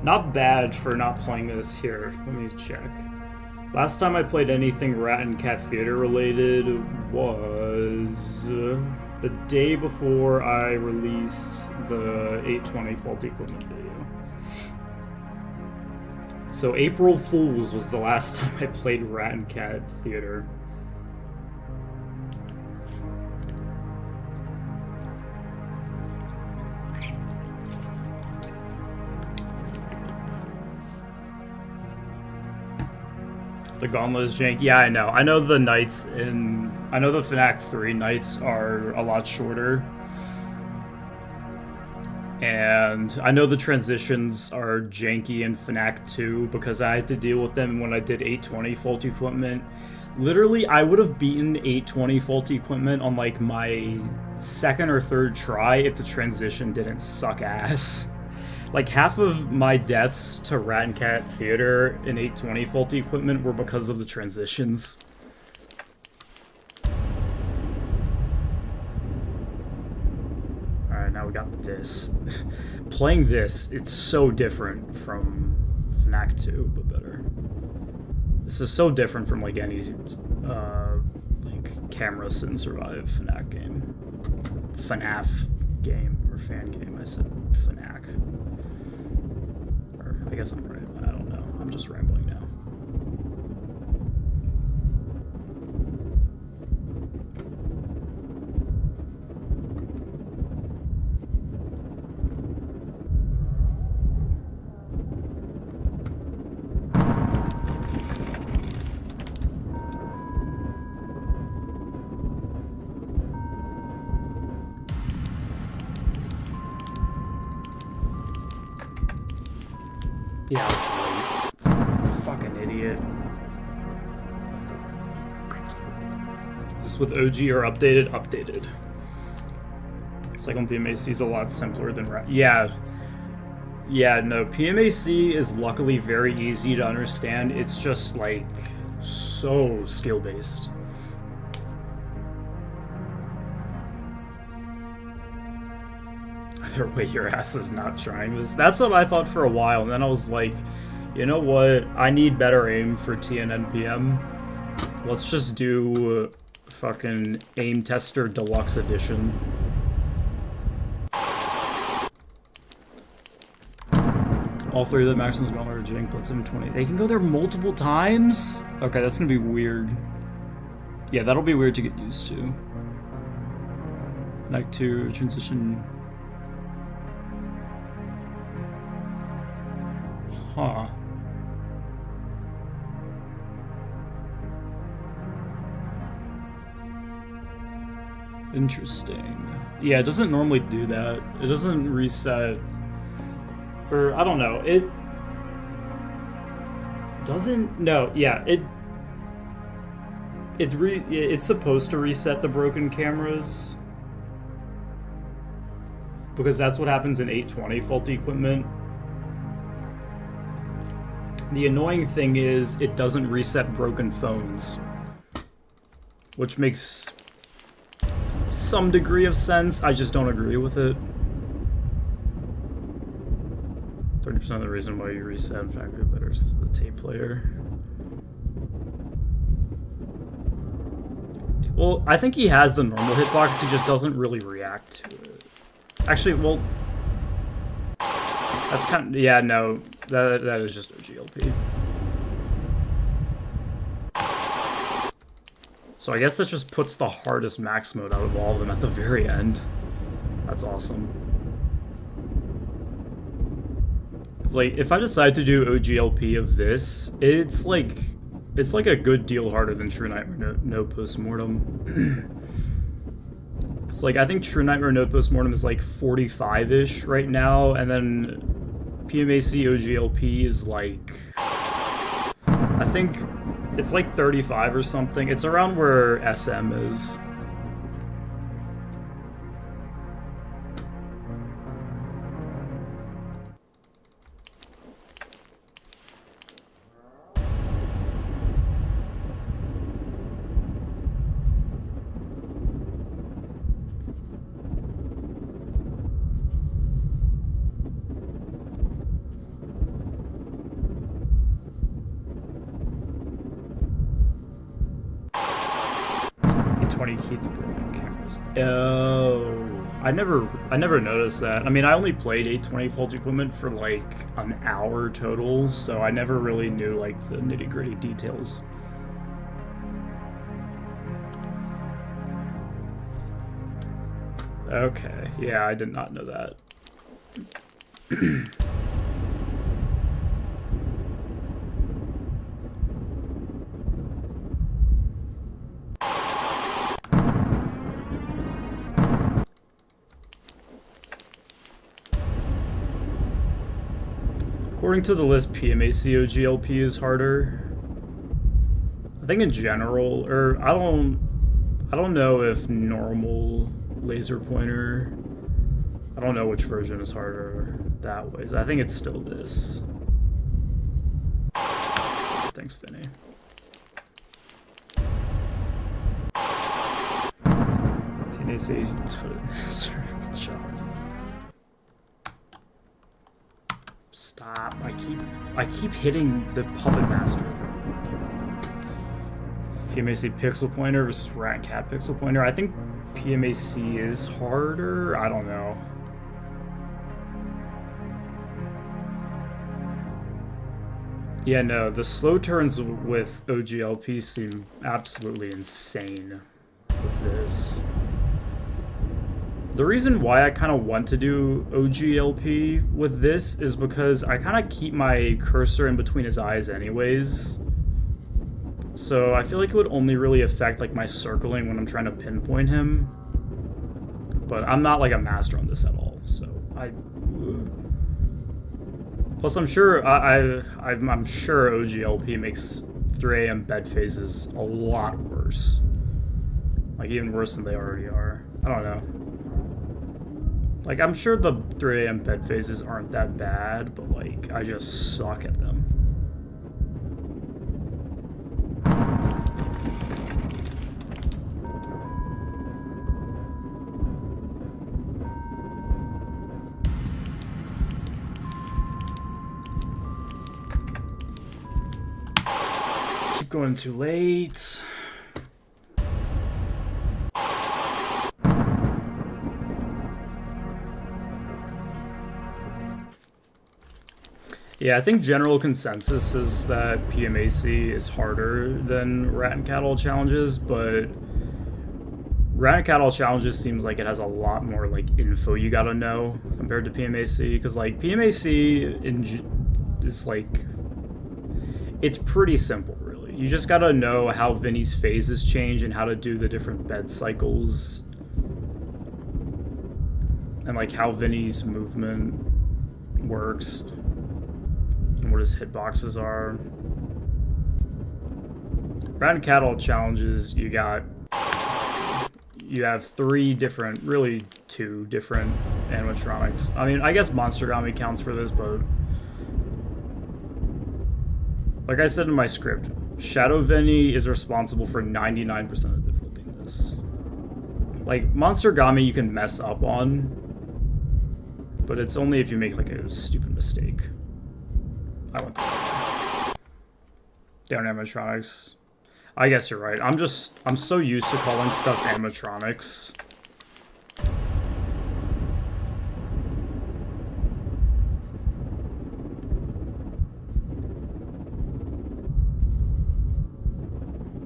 Not bad for not playing this here. Let me check. Last time I played anything Rat and Cat Theater related was the day before I released the 820 faulty equipment video. So April Fools was the last time I played Rat and Cat Theater. The gauntlet is jank. Yeah, I know. I know the nights in... I know the FNAF 3 nights are a lot shorter. And I know the transitions are janky in FNAF 2 because I had to deal with them when I did 820 faulty equipment. Literally, I would have beaten 820 faulty equipment on like my 2nd or 3rd try if the transition didn't suck ass. Like, half of my deaths to Rat and Cat Theater in 820 faulty equipment were because of the transitions. Alright, now we got this. Playing this, it's so different from FNAF 2, but better. This is so different from, like, any, like, camera sit and survive FNAF game. FNAF game, or fan game, I said FNAF. I guess I'm right. I don't know. I'm just rambling now. Yeah, it's late. Fucking idiot. Is this with OG or updated? Updated. Cyclone PMAC is a lot simpler than Yeah. Yeah, no, PMAC is luckily very easy to understand. It's just, like, so skill-based. Either way, your ass is not trying this. That's what I thought for a while, and then I was like, you know what? I need better aim for TNNPM. Let's just do fucking Aim Tester Deluxe Edition. All 3 of the Maximus Gauntlet are jank, but 720. They can go there multiple times? Okay, that's gonna be weird. Yeah, that'll be weird to get used to. Like to transition. Huh. Interesting. Yeah, it doesn't normally do that. It doesn't reset. Or, I don't know. It doesn't... No, yeah, it's supposed to reset the broken cameras. Because that's what happens in 820 faulty equipment. The annoying thing is it doesn't reset broken phones, which makes some degree of sense. I just don't agree with it. 30% of the reason why you reset factory better is the tape player. Well, I think he has the normal hitbox, he just doesn't really react to it. Actually, well, that's kind of, yeah, no, that is just OGLP. So I guess that just puts the hardest max mode out of all of them at the very end. That's awesome. It's like, if I decide to do OGLP of this, it's like a good deal harder than True Nightmare No Postmortem. It's like, I think True Nightmare No Postmortem is like 45-ish right now, and then PMAC OGLP is like, I think it's like 35 or something. It's around where SM is. Keep the broken cameras. Oh, I never noticed that. I mean, I only played 820 faulty equipment for like an hour total, so I never really knew like the nitty-gritty details. Okay, yeah, I did not know that. According to the list, PMAC OGLP is harder. I think in general, or I don't know if normal laser pointer. I don't know which version is harder that way. I think it's still this. Thanks, Vinny. TNAC challenges. Stop! I keep hitting the Puppet Master. PMAC Pixel Pointer versus Rat Cat Pixel Pointer. I think PMAC is harder. I don't know. Yeah, no, the slow turns with OGLP seem absolutely insane with this. The reason why I kind of want to do OGLP with this is because I kind of keep my cursor in between his eyes anyways. So I feel like it would only really affect like my circling when I'm trying to pinpoint him. But I'm not like a master on this at all, so Plus I'm sure I'm sure OGLP makes 3 AM bed phases a lot worse. Like even worse than they already are. I don't know. Like, I'm sure the 3 AM bed phases aren't that bad, but, like, I just suck at them. Keep going too late. Yeah, I think general consensus is that PMAC is harder than Rat and Cat All Challenges, but Rat and Cat All Challenges seems like it has a lot more like info you gotta know compared to PMAC, because like PMAC is like, it's pretty simple really. You just gotta know how Vinny's phases change and how to do the different bed cycles, and like how Vinny's movement works. What his hitboxes are. Rat and Cat All Challenges, you have 3 different, really 2 different animatronics. I mean, I guess Monstergami counts for this, but Like I said in my script, Shadow Vinny is responsible for 99% of the difficulty in this. Like, Monster Gami you can mess up on, but it's only if you make like a stupid mistake. I went down animatronics. I guess you're right. I'm so used to calling stuff animatronics.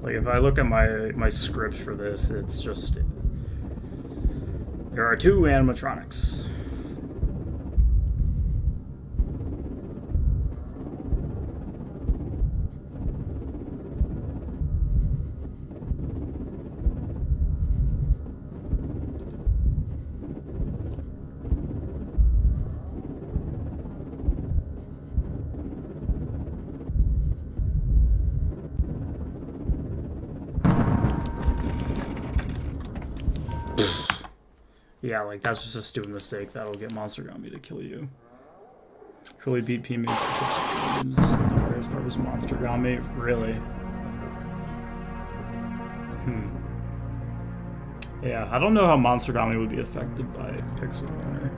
Like, if I look at my script for this, it's just... There are 2 animatronics. Yeah, like, that's just a stupid mistake that'll get Monster Gami to kill you. Curly beat P makes the hardest part was Monster Gami. Really? Yeah, I don't know how Monster Gami would be affected by Pixel Corner.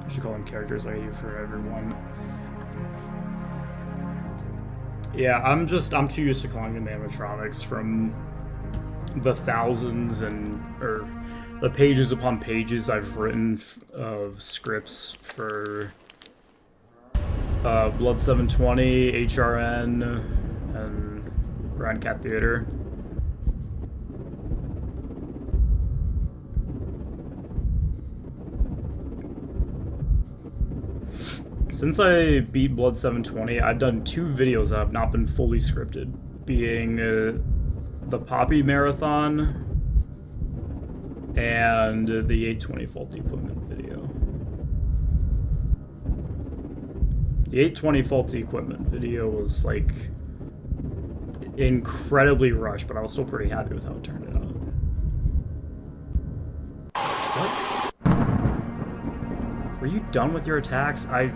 I should call them characters like you for everyone. Yeah, I'm too used to calling them animatronics from the thousands or the pages upon pages I've written of scripts for Blood 720, HRN, and Ryan Cat Theater. Since I beat Blood 720, I've done 2 videos that have not been fully scripted, being the Poppy Marathon and the 820 faulty equipment video. The 820 faulty equipment video was like incredibly rushed, but I was still pretty happy with how it turned out. What? Were you done with your attacks? I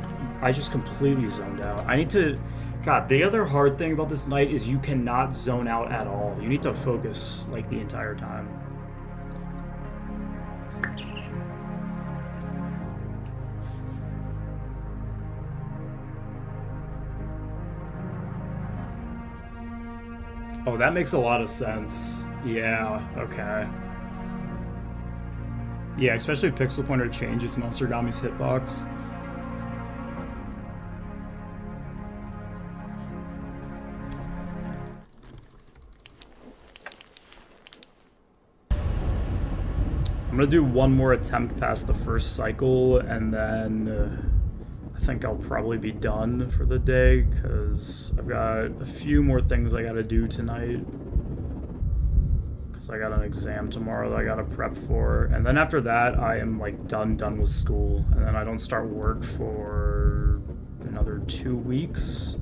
just completely zoned out. I need to... God, the other hard thing about this night is you cannot zone out at all. You need to focus, like, the entire time. Oh, that makes a lot of sense. Yeah, okay. Yeah, especially if Pixel Pointer changes Monster Gami's hitbox. I'm gonna do one more attempt past the first cycle, and then I think I'll probably be done for the day, because I've got a few more things I gotta do tonight. Because I got an exam tomorrow that I gotta prep for, and then after that I am like done with school, and then I don't start work for another 2 weeks.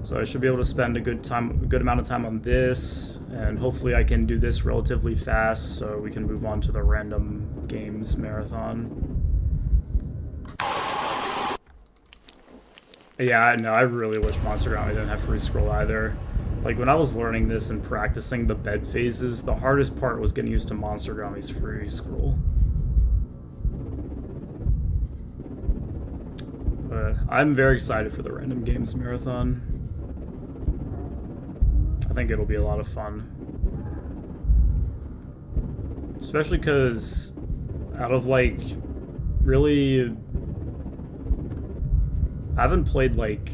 So I should be able to spend a good amount of time on this, and hopefully I can do this relatively fast so we can move on to the random games marathon. Yeah, no, I really wish Monster Gami didn't have free scroll either. Like, when I was learning this and practicing the bed phases, the hardest part was getting used to Monster Gami's free scroll. But I'm very excited for the random games marathon. I think it'll be a lot of fun. Especially because out of like really... I haven't played like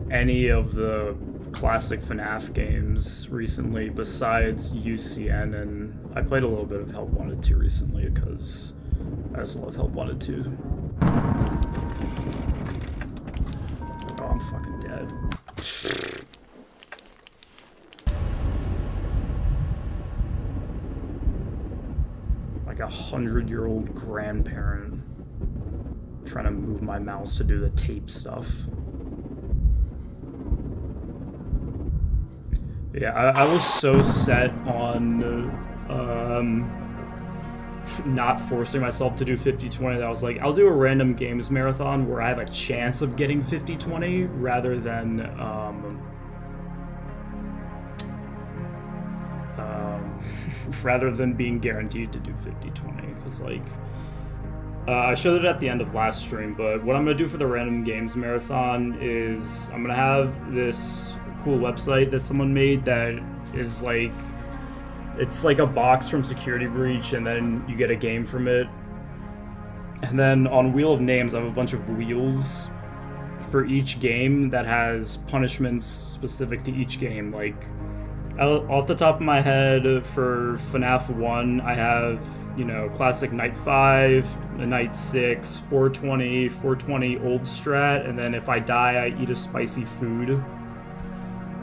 any of the classic FNAF games recently besides UCN, and I played a little bit of Help Wanted 2 recently because I just love Help Wanted 2. Oh, I'm fucking dead. Like a 100-year-old grandparent trying to move my mouse to do the tape stuff. Yeah, I was so set on not forcing myself to do 50-20, that I was like, I'll do a random games marathon where I have a chance of getting 50-20 rather than rather than being guaranteed to do 50-20. Because like I showed it at the end of last stream, but what I'm gonna do for the random games marathon is I'm gonna have this cool website that someone made that is like, it's like a box from Security Breach, and then you get a game from it. And then on Wheel of Names, I have a bunch of wheels for each game that has punishments specific to each game. Like, off the top of my head, for FNAF 1, I have, you know, classic Night 5, a Night 6, 420, 420 old strat, and then if I die, I eat a spicy food.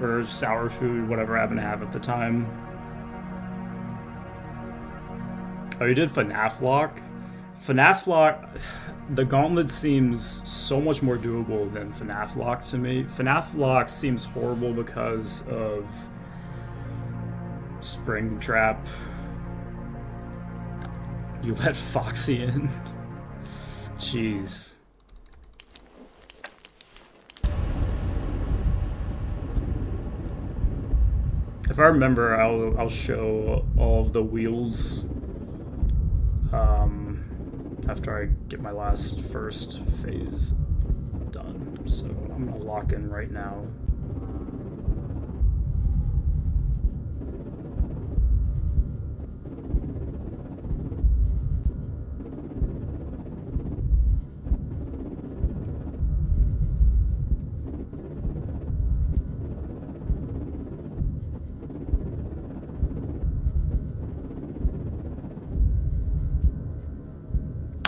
Or sour food, whatever I happen to have at the time. Oh, you did FNAF Lock? FNAF Lock, the gauntlet seems so much more doable than FNAF Lock to me. FNAF Lock seems horrible because of Springtrap. You let Foxy in? Jeez. If I remember, I'll show all of the wheels after I get my first phase done. So I'm gonna lock in right now.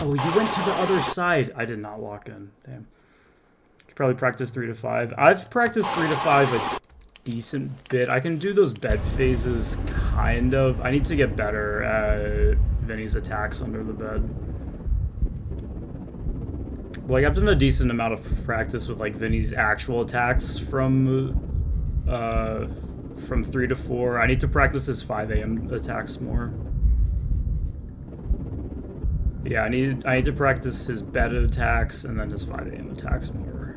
Oh, you went to the other side. I did not lock in. Damn. Should probably practice 3 to 5. I've practiced 3 to 5 a decent bit. I can do those bed phases, kind of. I need to get better at Vinny's attacks under the bed. Like, I've done a decent amount of practice with, like, Vinny's actual attacks from 3 to 4. I need to practice his 5 a.m. attacks more. Yeah, I need to practice his bed attacks and then his 5 a.m. attacks more.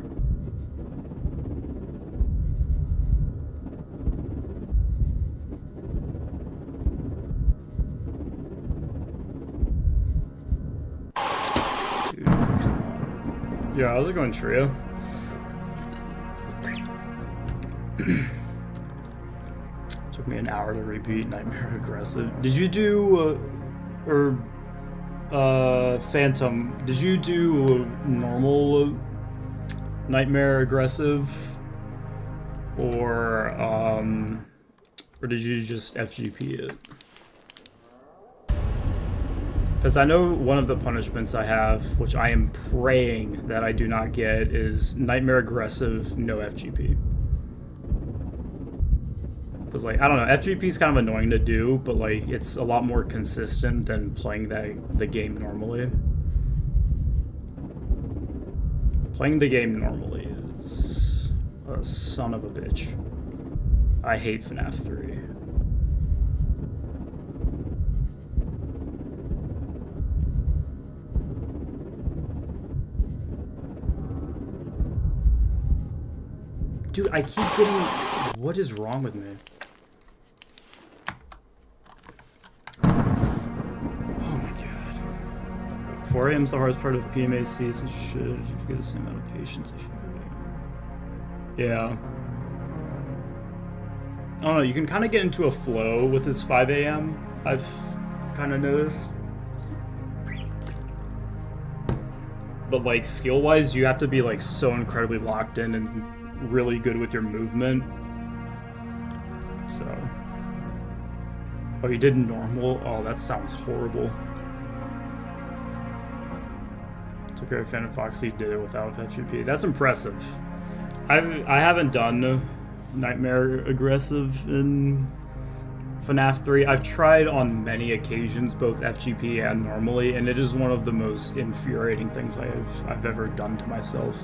Dude, come on. Yeah, how's it going, Trio? Took me an hour to repeat Nightmare Aggressive. Did you do, Phantom, did you do normal Nightmare Aggressive, or did you just FGP it? Because I know one of the punishments I have, which I am praying that I do not get, is Nightmare Aggressive, no FGP. Because, like, I don't know, FGP is kind of annoying to do, but, like, it's a lot more consistent than playing the game normally. Playing the game normally is a son of a bitch. I hate FNAF 3. Dude, I keep getting... What is wrong with me? 4 a.m. is the hardest part of PMAC, so you should get the same amount of patience if you... Yeah. I don't know, you can kind of get into a flow with this 5 a.m. I've kind of noticed. But, like, skill-wise, you have to be, like, so incredibly locked in and really good with your movement. So... Oh, you did normal? Oh, that sounds horrible. Took care of Phantom Foxy, did it without FGP. That's impressive. I haven't done Nightmare Aggressive in FNAF 3. I've tried on many occasions, both FGP and normally, and it is one of the most infuriating things I've ever done to myself.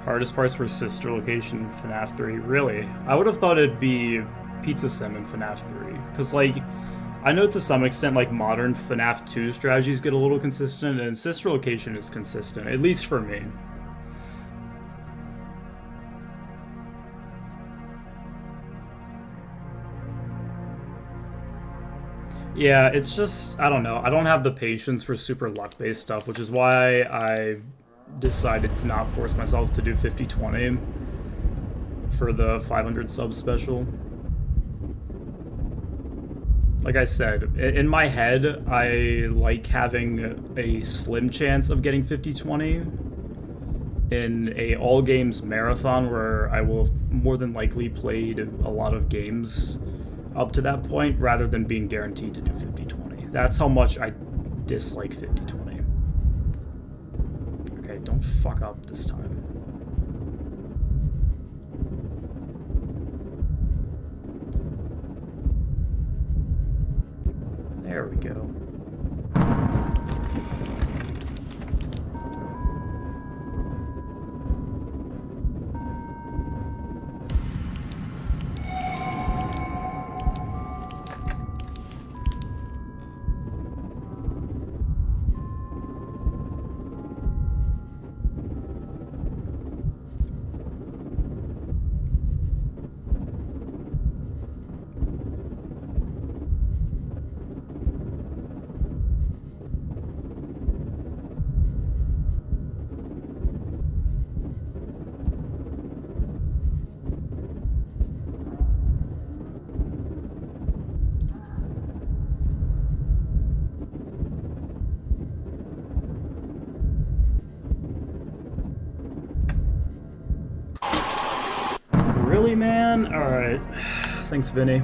Hardest parts were Sister Location in FNAF 3. Really? I would have thought it'd be Pizza Sim in FNAF 3. Because, like, I know to some extent, like, modern FNAF 2 strategies get a little consistent, and sister location is consistent, at least for me. Yeah, it's just, I don't know. I don't have the patience for super luck-based stuff, which is why I decided to not force myself to do 50-20 for the 500 sub special. Like I said, in my head, I like having a slim chance of getting 50-20 in a all-games marathon where I will have more than likely played a lot of games up to that point, rather than being guaranteed to do 50-20. That's how much I dislike 50-20. Okay, don't fuck up this time. There we go. Really, man? Alright. Thanks, Vinny.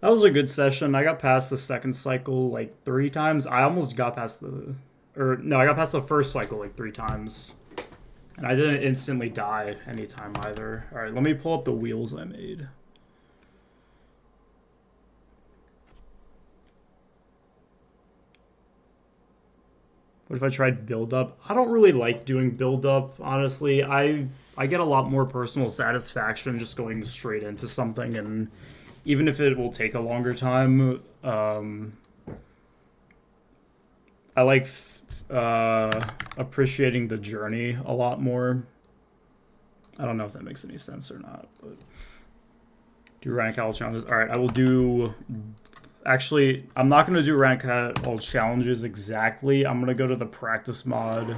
That was a good session. I got past the second cycle like 3 times. I almost got past the... Or, no, I got past the first cycle like 3 times. And I didn't instantly die anytime either. Alright, let me pull up the wheels I made. What if I tried build up? I don't really like doing build up, honestly. I get a lot more personal satisfaction just going straight into something, and even if it will take a longer time, I like appreciating the journey a lot more. I don't know if that makes any sense or not, but do rank all challenges. All right, I will do. Actually, I'm not going to do rank all challenges exactly. I'm going to go to the practice mod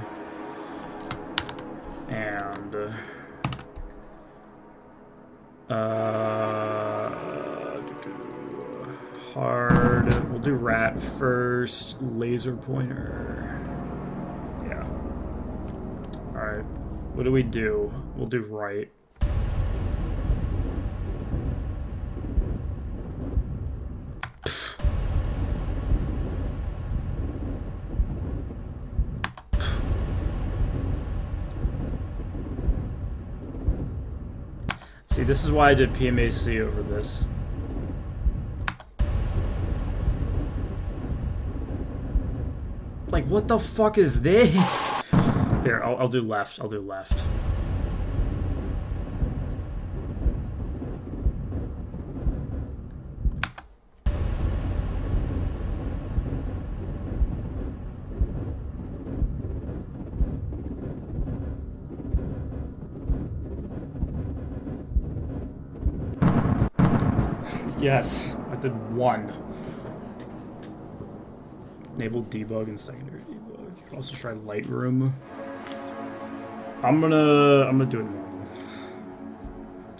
and hard. We'll do rat first. Laser pointer. Yeah. All right. What do we do? We'll do right. See, this is why I did PMAC over this. Like, what the fuck is this? Here, I'll do left. I'll do left. Yes, I did 1. Enable debug and secondary debug. You can also try Lightroom. I'm gonna do it normal.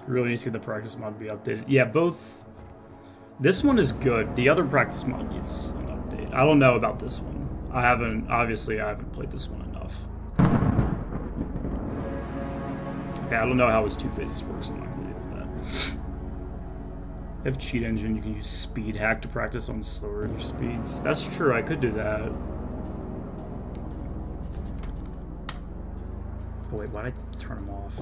Really need to get the practice mod to be updated. Yeah, both. This one is good. The other practice mod needs an update. I don't know about this one. Obviously I haven't played this one enough. Okay, I don't know how his Two Faces works. I'm not gonna do that. If cheat engine, you can use speed hack to practice on slower speeds. That's true, I could do that. Oh wait, why'd I turn them off?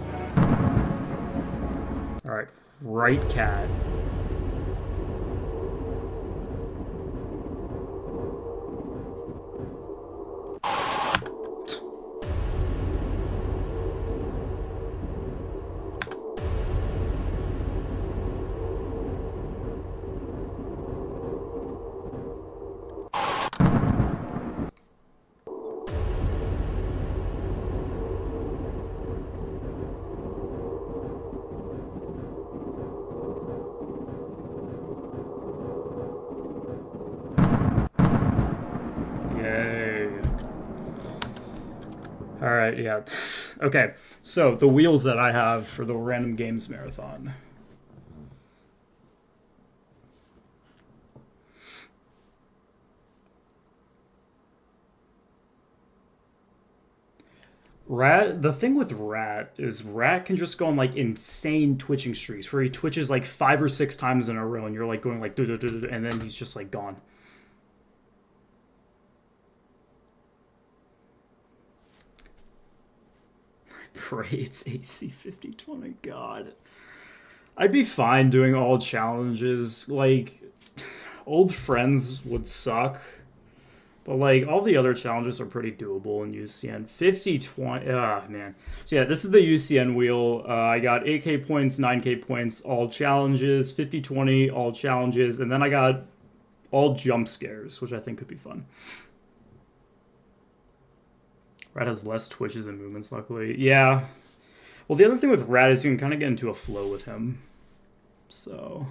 Alright, right cat. All right, yeah. Okay, so the wheels that I have for the random games marathon. Rat, the thing with Rat is Rat can just go on like insane twitching streaks where he twitches like 5 or 6 times in a row and you're like going like and then he's just like gone. I pray it's AC 5020. God. I'd be fine doing all challenges. Like, old friends would suck. But, like, all the other challenges are pretty doable in UCN. 50-20, man. So, yeah, this is the UCN wheel. I got 8K points, 9K points, all challenges, 50-20, all challenges, and then I got all jump scares, which I think could be fun. Rat has less twitches and movements, luckily. Yeah. Well, the other thing with Rat is you can kind of get into a flow with him. So...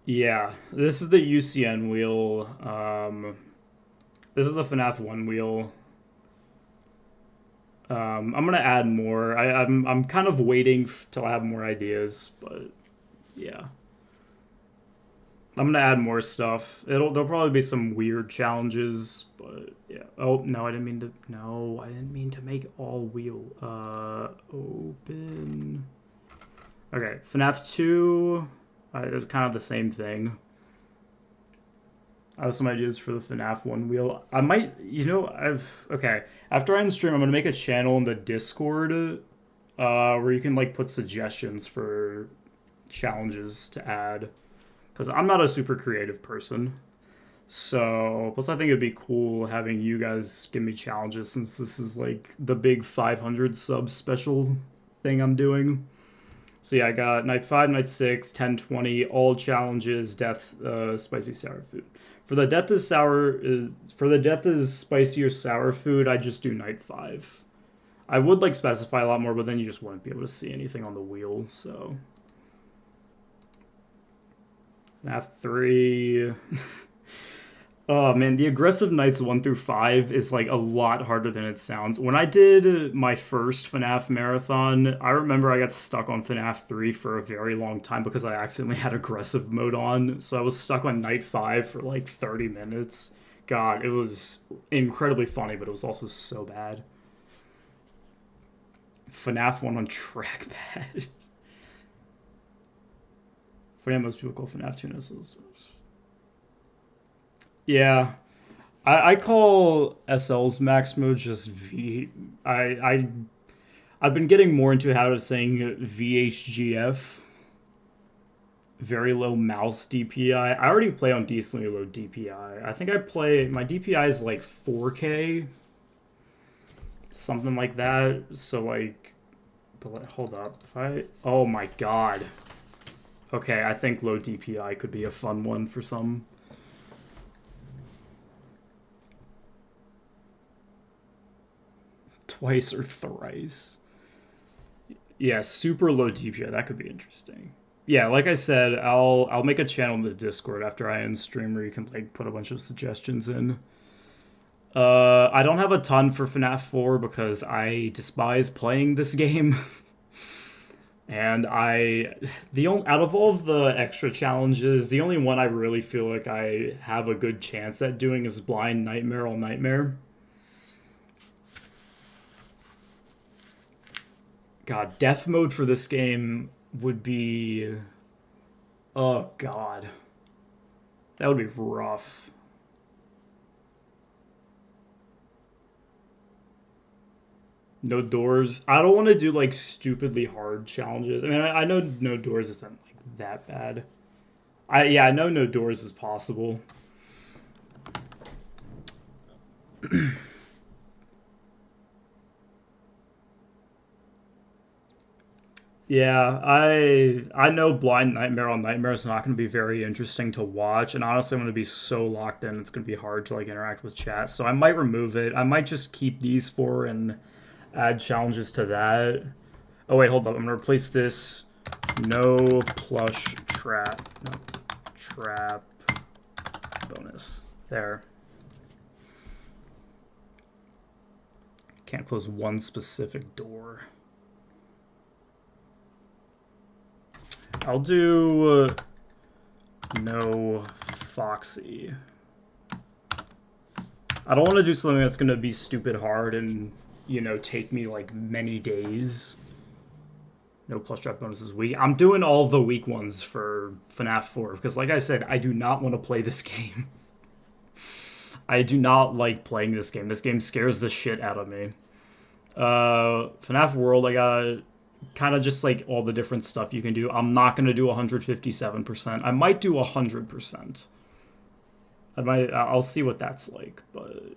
yeah, this is the UCN wheel. This is the FNAF 1 wheel. I'm gonna add more. I'm kind of waiting till I have more ideas, but yeah, I'm gonna add more stuff. There'll probably be some weird challenges, but yeah. Oh no, I didn't mean to. No, I didn't mean to make all wheel. Open. Okay, FNAF 2. It's kind of the same thing. I have some ideas for the FNAF 1 wheel. I might, okay. After I end stream, I'm going to make a channel in the Discord where you can, like, put suggestions for challenges to add. Because I'm not a super creative person. So, plus I think it'd be cool having you guys give me challenges since this is, like, the big 500 sub special thing I'm doing. So yeah, I got night 5, night 6, 10, 20, all challenges, death, spicy sour food. For the death is spicy or sour food, I just do night 5. I would like specify a lot more, but then you just wouldn't be able to see anything on the wheel. So FNAF 3. Oh man, the aggressive nights 1 through 5 is like a lot harder than it sounds. When I did my first FNAF marathon, I remember I got stuck on FNAF 3 for a very long time because I accidentally had aggressive mode on. So I was stuck on night 5 for like 30 minutes. God, it was incredibly funny, but it was also so bad. FNAF 1 on trackpad. FNAF, most people call FNAF 2 Nestles. Yeah, I call SL's max mode just V. I've been getting more into how to saying VHGF, very low mouse DPI. I already play on decently low DPI. I think my DPI is like 4K, something like that. So like, but hold up, oh my god. Okay, I think low DPI could be a fun one for some. Twice or thrice. Yeah, super low DPI. That could be interesting. Yeah, like I said, I'll make a channel in the Discord after I end stream where you can like put a bunch of suggestions in. I don't have a ton for FNAF 4 because I despise playing this game. And out of all of the extra challenges, the only one I really feel like I have a good chance at doing is Blind Nightmare All Nightmare. God, death mode for this game would be... Oh, God. That would be rough. No doors. I don't want to do, like, stupidly hard challenges. I mean, I know no doors isn't, like, that bad. I know no doors is possible. Yeah, I know Blind Nightmare on Nightmare is not going to be very interesting to watch, and honestly, I'm going to be so locked in, it's going to be hard to like interact with chat. So I might remove it. I might just keep these 4 and add challenges to that. Oh wait, hold up. I'm going to replace this. No plush trap. No trap bonus. There. Can't close one specific door. I'll do no Foxy. I don't want to do something that's going to be stupid hard and, you know, take me like many days. No plus draft bonuses week. I'm doing all the weak ones for FNAF 4 because, like I said, I do not want to play this game. I do not like playing this game. This game scares the shit out of me. FNAF World, I got kind of just like all the different stuff you can do. I'm not going to do 157%. I might do 100%. I'll see what that's like, but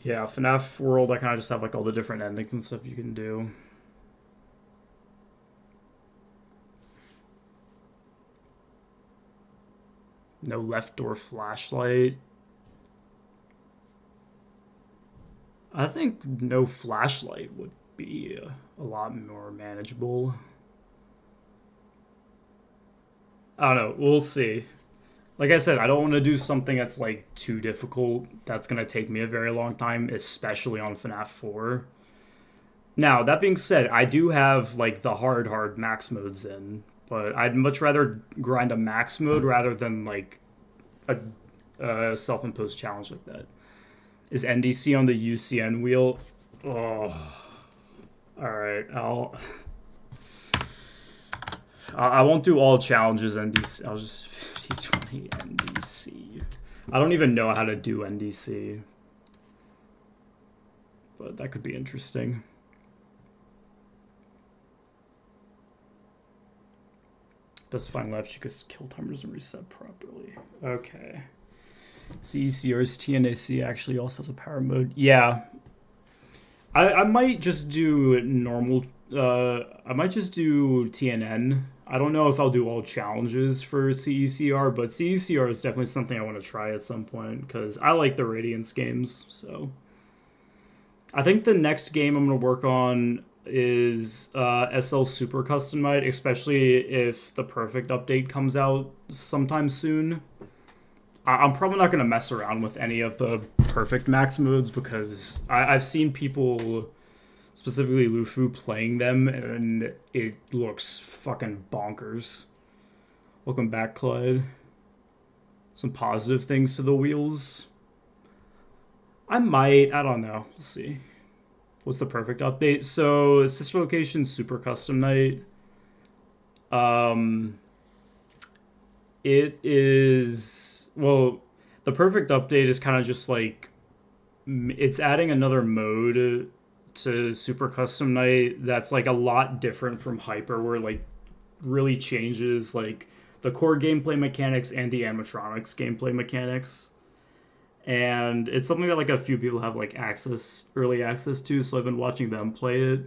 yeah, FNAF World, I kind of just have like all the different endings and stuff you can do. No left door flashlight. I think no flashlight would be a lot more manageable. I don't know. We'll see. Like I said, I don't want to do something that's like too difficult. That's going to take me a very long time, especially on FNAF 4. Now, that being said, I do have like the hard max modes in, but I'd much rather grind a max mode rather than like a self-imposed challenge like that. Is NDC on the UCN wheel? Oh, all right. I won't do all challenges NDC. I'll just 50-20 NDC. I don't even know how to do NDC, but that could be interesting. Specifying left, you could kill timers and reset properly. Okay. CECR's TNAC actually also has a power mode. Yeah. I might just do normal. I might just do TNN. I don't know if I'll do all challenges for CECR, but CECR is definitely something I want to try at some point because I like the Radiance games. So I think the next game I'm going to work on is SL Super Custom Night, especially if the Perfect update comes out sometime soon. I'm probably not going to mess around with any of the Perfect max modes because I've seen people, specifically Lufu, playing them, and it looks fucking bonkers. Welcome back, Clyde. Some positive things to the wheels. I don't know. We'll see. What's the Perfect update? So, Sister Location Super Custom Night. It is, well, the Perfect update is kind of just like, it's adding another mode to Super Custom Night that's like a lot different from Hyper, where like really changes like the core gameplay mechanics and the animatronics gameplay mechanics. And it's something that like a few people have like early access to, so I've been watching them play it.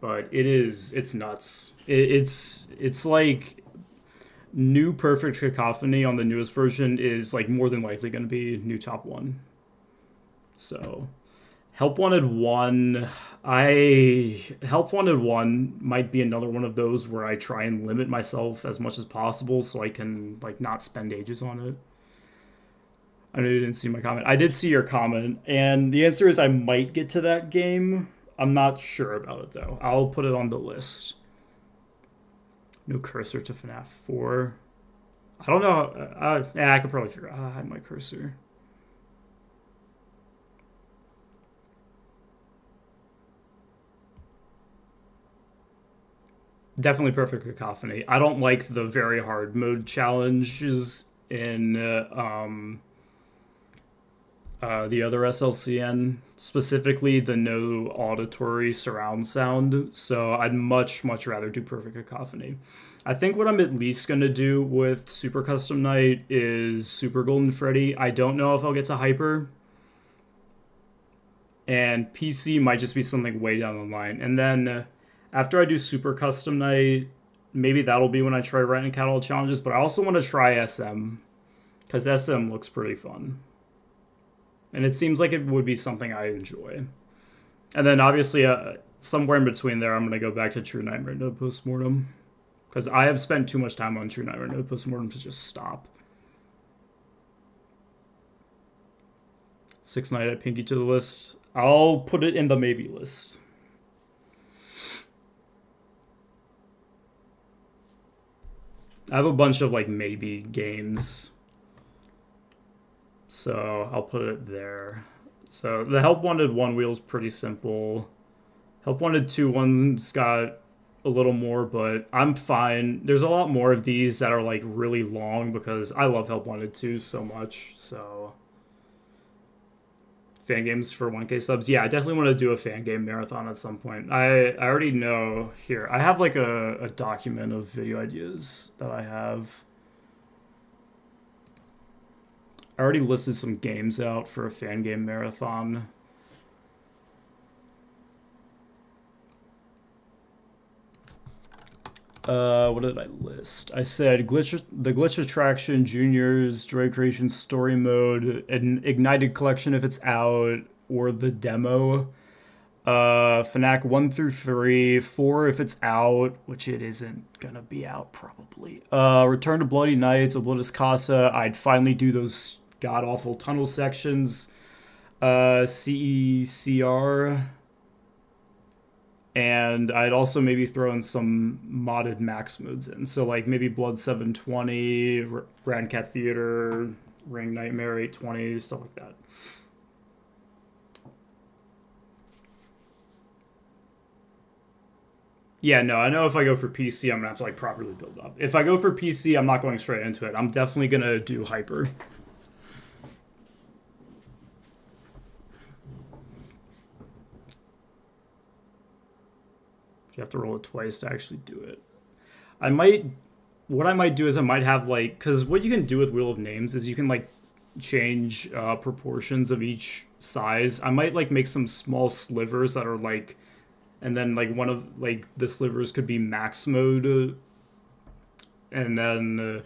But it's nuts. It's like new Perfect Cacophony on the newest version is like more than likely going to be new top 1. So Help Wanted 1, Help Wanted 1 might be another one of those where I try and limit myself as much as possible so I can like not spend ages on it. I know you didn't see my comment. I did see your comment, and the answer is I might get to that game. I'm not sure about it though. I'll put it on the list. No cursor to FNAF 4. I don't know. I could probably figure out how to hide my cursor. Definitely Perfect Cacophony. I don't like the very hard mode challenges in the other SLCN, specifically the no auditory surround sound. So I'd much rather do Perfect Cacophony. I think what I'm at least going to do with Super Custom Night is Super Golden Freddy. I don't know if I'll get to Hyper. And PC might just be something way down the line. And then after I do Super Custom Night, maybe that'll be when I try writing catalog challenges. But I also want to try SM, because SM looks pretty fun. And it seems like it would be something I enjoy. And then obviously, somewhere in between there, I'm going to go back to True Nightmare No Postmortem. Because I have spent too much time on True Nightmare No Postmortem to just stop. Six Night at Pinky to the list. I'll put it in the maybe list. I have a bunch of like maybe games, so I'll put it there. So the Help Wanted 1 wheel is pretty simple. Help Wanted 2 one's got a little more, but I'm fine. There's a lot more of these that are like really long because I love Help Wanted 2 so much. So fan games for 1K subs. Yeah, I definitely want to do a fan game marathon at some point. I already know here. I have like a document of video ideas that I have. I already listed some games out for a fan game marathon. What did I list? I said the Glitch Attraction, Juniors, Joy Creation Story Mode, an Ignited Collection if it's out, or the demo. FNAF 1 through 3, 4 if it's out, which it isn't gonna be out probably. Return to Bloody Nights, Oblivious Casa. I'd finally do those god awful tunnel sections. CECR. And I'd also maybe throw in some modded max modes in. So like maybe Blood 720, Grand Cat Theater, Ring Nightmare 820, stuff like that. Yeah, no, I know if I go for PC, I'm gonna have to like properly build up. If I go for PC, I'm not going straight into it. I'm definitely gonna do Hyper. You have to roll it twice to actually do it. What I might do is I might have like, because what you can do with Wheel of Names is you can like change proportions of each size. I might like make some small slivers that are like, and then like one of like the slivers could be max mode, and then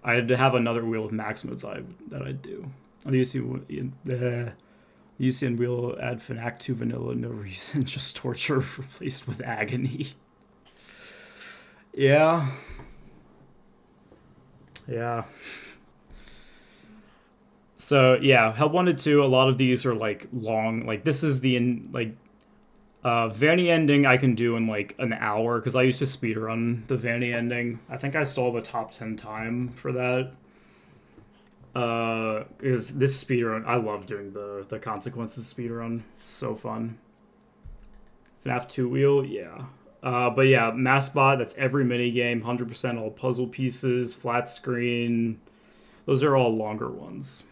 I'd have another wheel of max modes that I'd do. UC and we'll add FNAF 2 vanilla, no reason, just torture replaced with agony. Yeah. Yeah. So yeah, Help Wanted 2, a lot of these are like long, like this is the Vanny ending I can do in like an hour because I used to speedrun the Vanny ending. I think I stole the top 10 time for that. Is this speedrun, I love doing the consequences speedrun. It's so fun. FNAF 2 wheel, yeah. But yeah, Massbot, that's every minigame, 100% all puzzle pieces, flat screen. Those are all longer ones.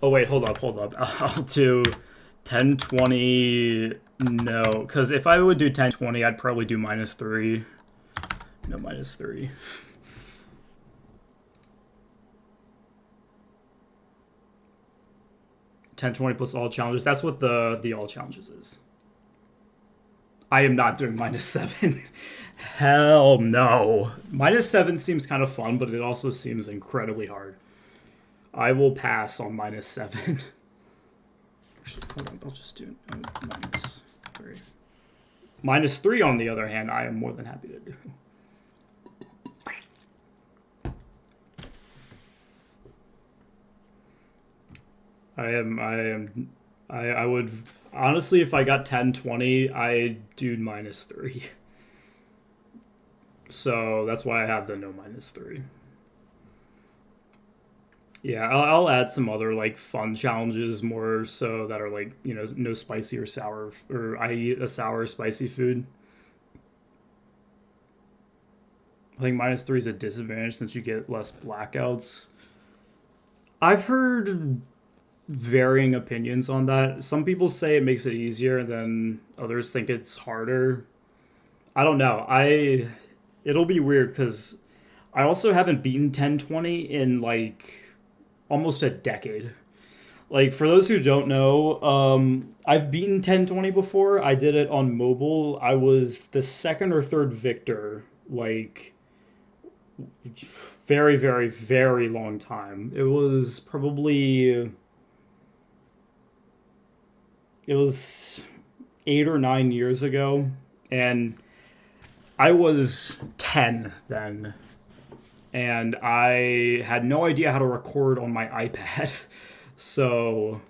Oh wait, hold up. I'll do 1020. No, because if I would do 1020, I'd probably do -3. No, -3. $10.20 plus all challenges. That's what the all challenges is. I am not doing -7. Hell no. -7 seems kind of fun, but it also seems incredibly hard. I will pass on -7. Actually, hold on. I'll just do -3. -3, on the other hand, I am more than happy to do. I would honestly, if I got 1020, I'd do -3. So that's why I have the no -3. Yeah, I'll add some other like fun challenges more so that are like, you know, no spicy or sour, or I eat a sour or spicy food. I think -3 is a disadvantage since you get less blackouts. I've heard varying opinions on that. Some people say it makes it easier, and then others think it's harder. I don't know. It'll be weird because I also haven't beaten 1020 in like almost a decade. Like, for those who don't know, I've beaten 1020 before. I did it on mobile. I was the second or third victor, like, very, very, very long time. It was 8 or 9 years ago, and I was 10 then. and I had no idea how to record on my iPad. So,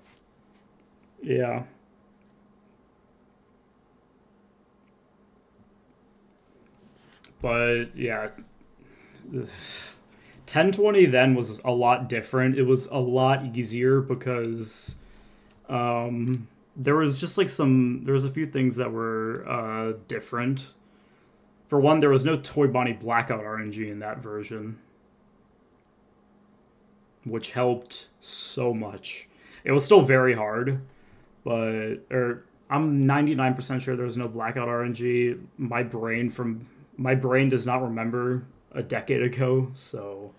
yeah. But yeah, 1020 then was a lot different. It was a lot easier because there was just like there was a few things that were different. For one, there was no Toy Bonnie Blackout RNG in that version, which helped so much. It was still very hard, but I'm 99% sure there was no Blackout RNG. My brain does not remember a decade ago, so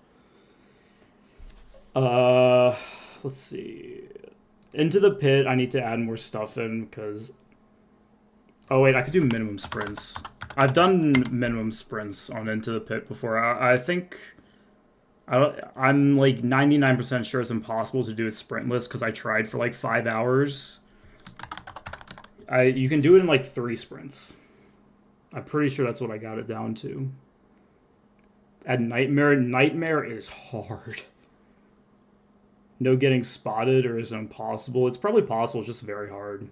uh let's see. Into the pit, I need to add more stuff in because oh wait, I could do minimum sprints. I've done minimum sprints on Into the Pit before. I think I'm like 99% sure it's impossible to do it sprintless because I tried for like 5 hours. You can do it in like 3 sprints. I'm pretty sure that's what I got it down to. At Nightmare is hard. No getting spotted or is it impossible? It's probably possible, it's just very hard.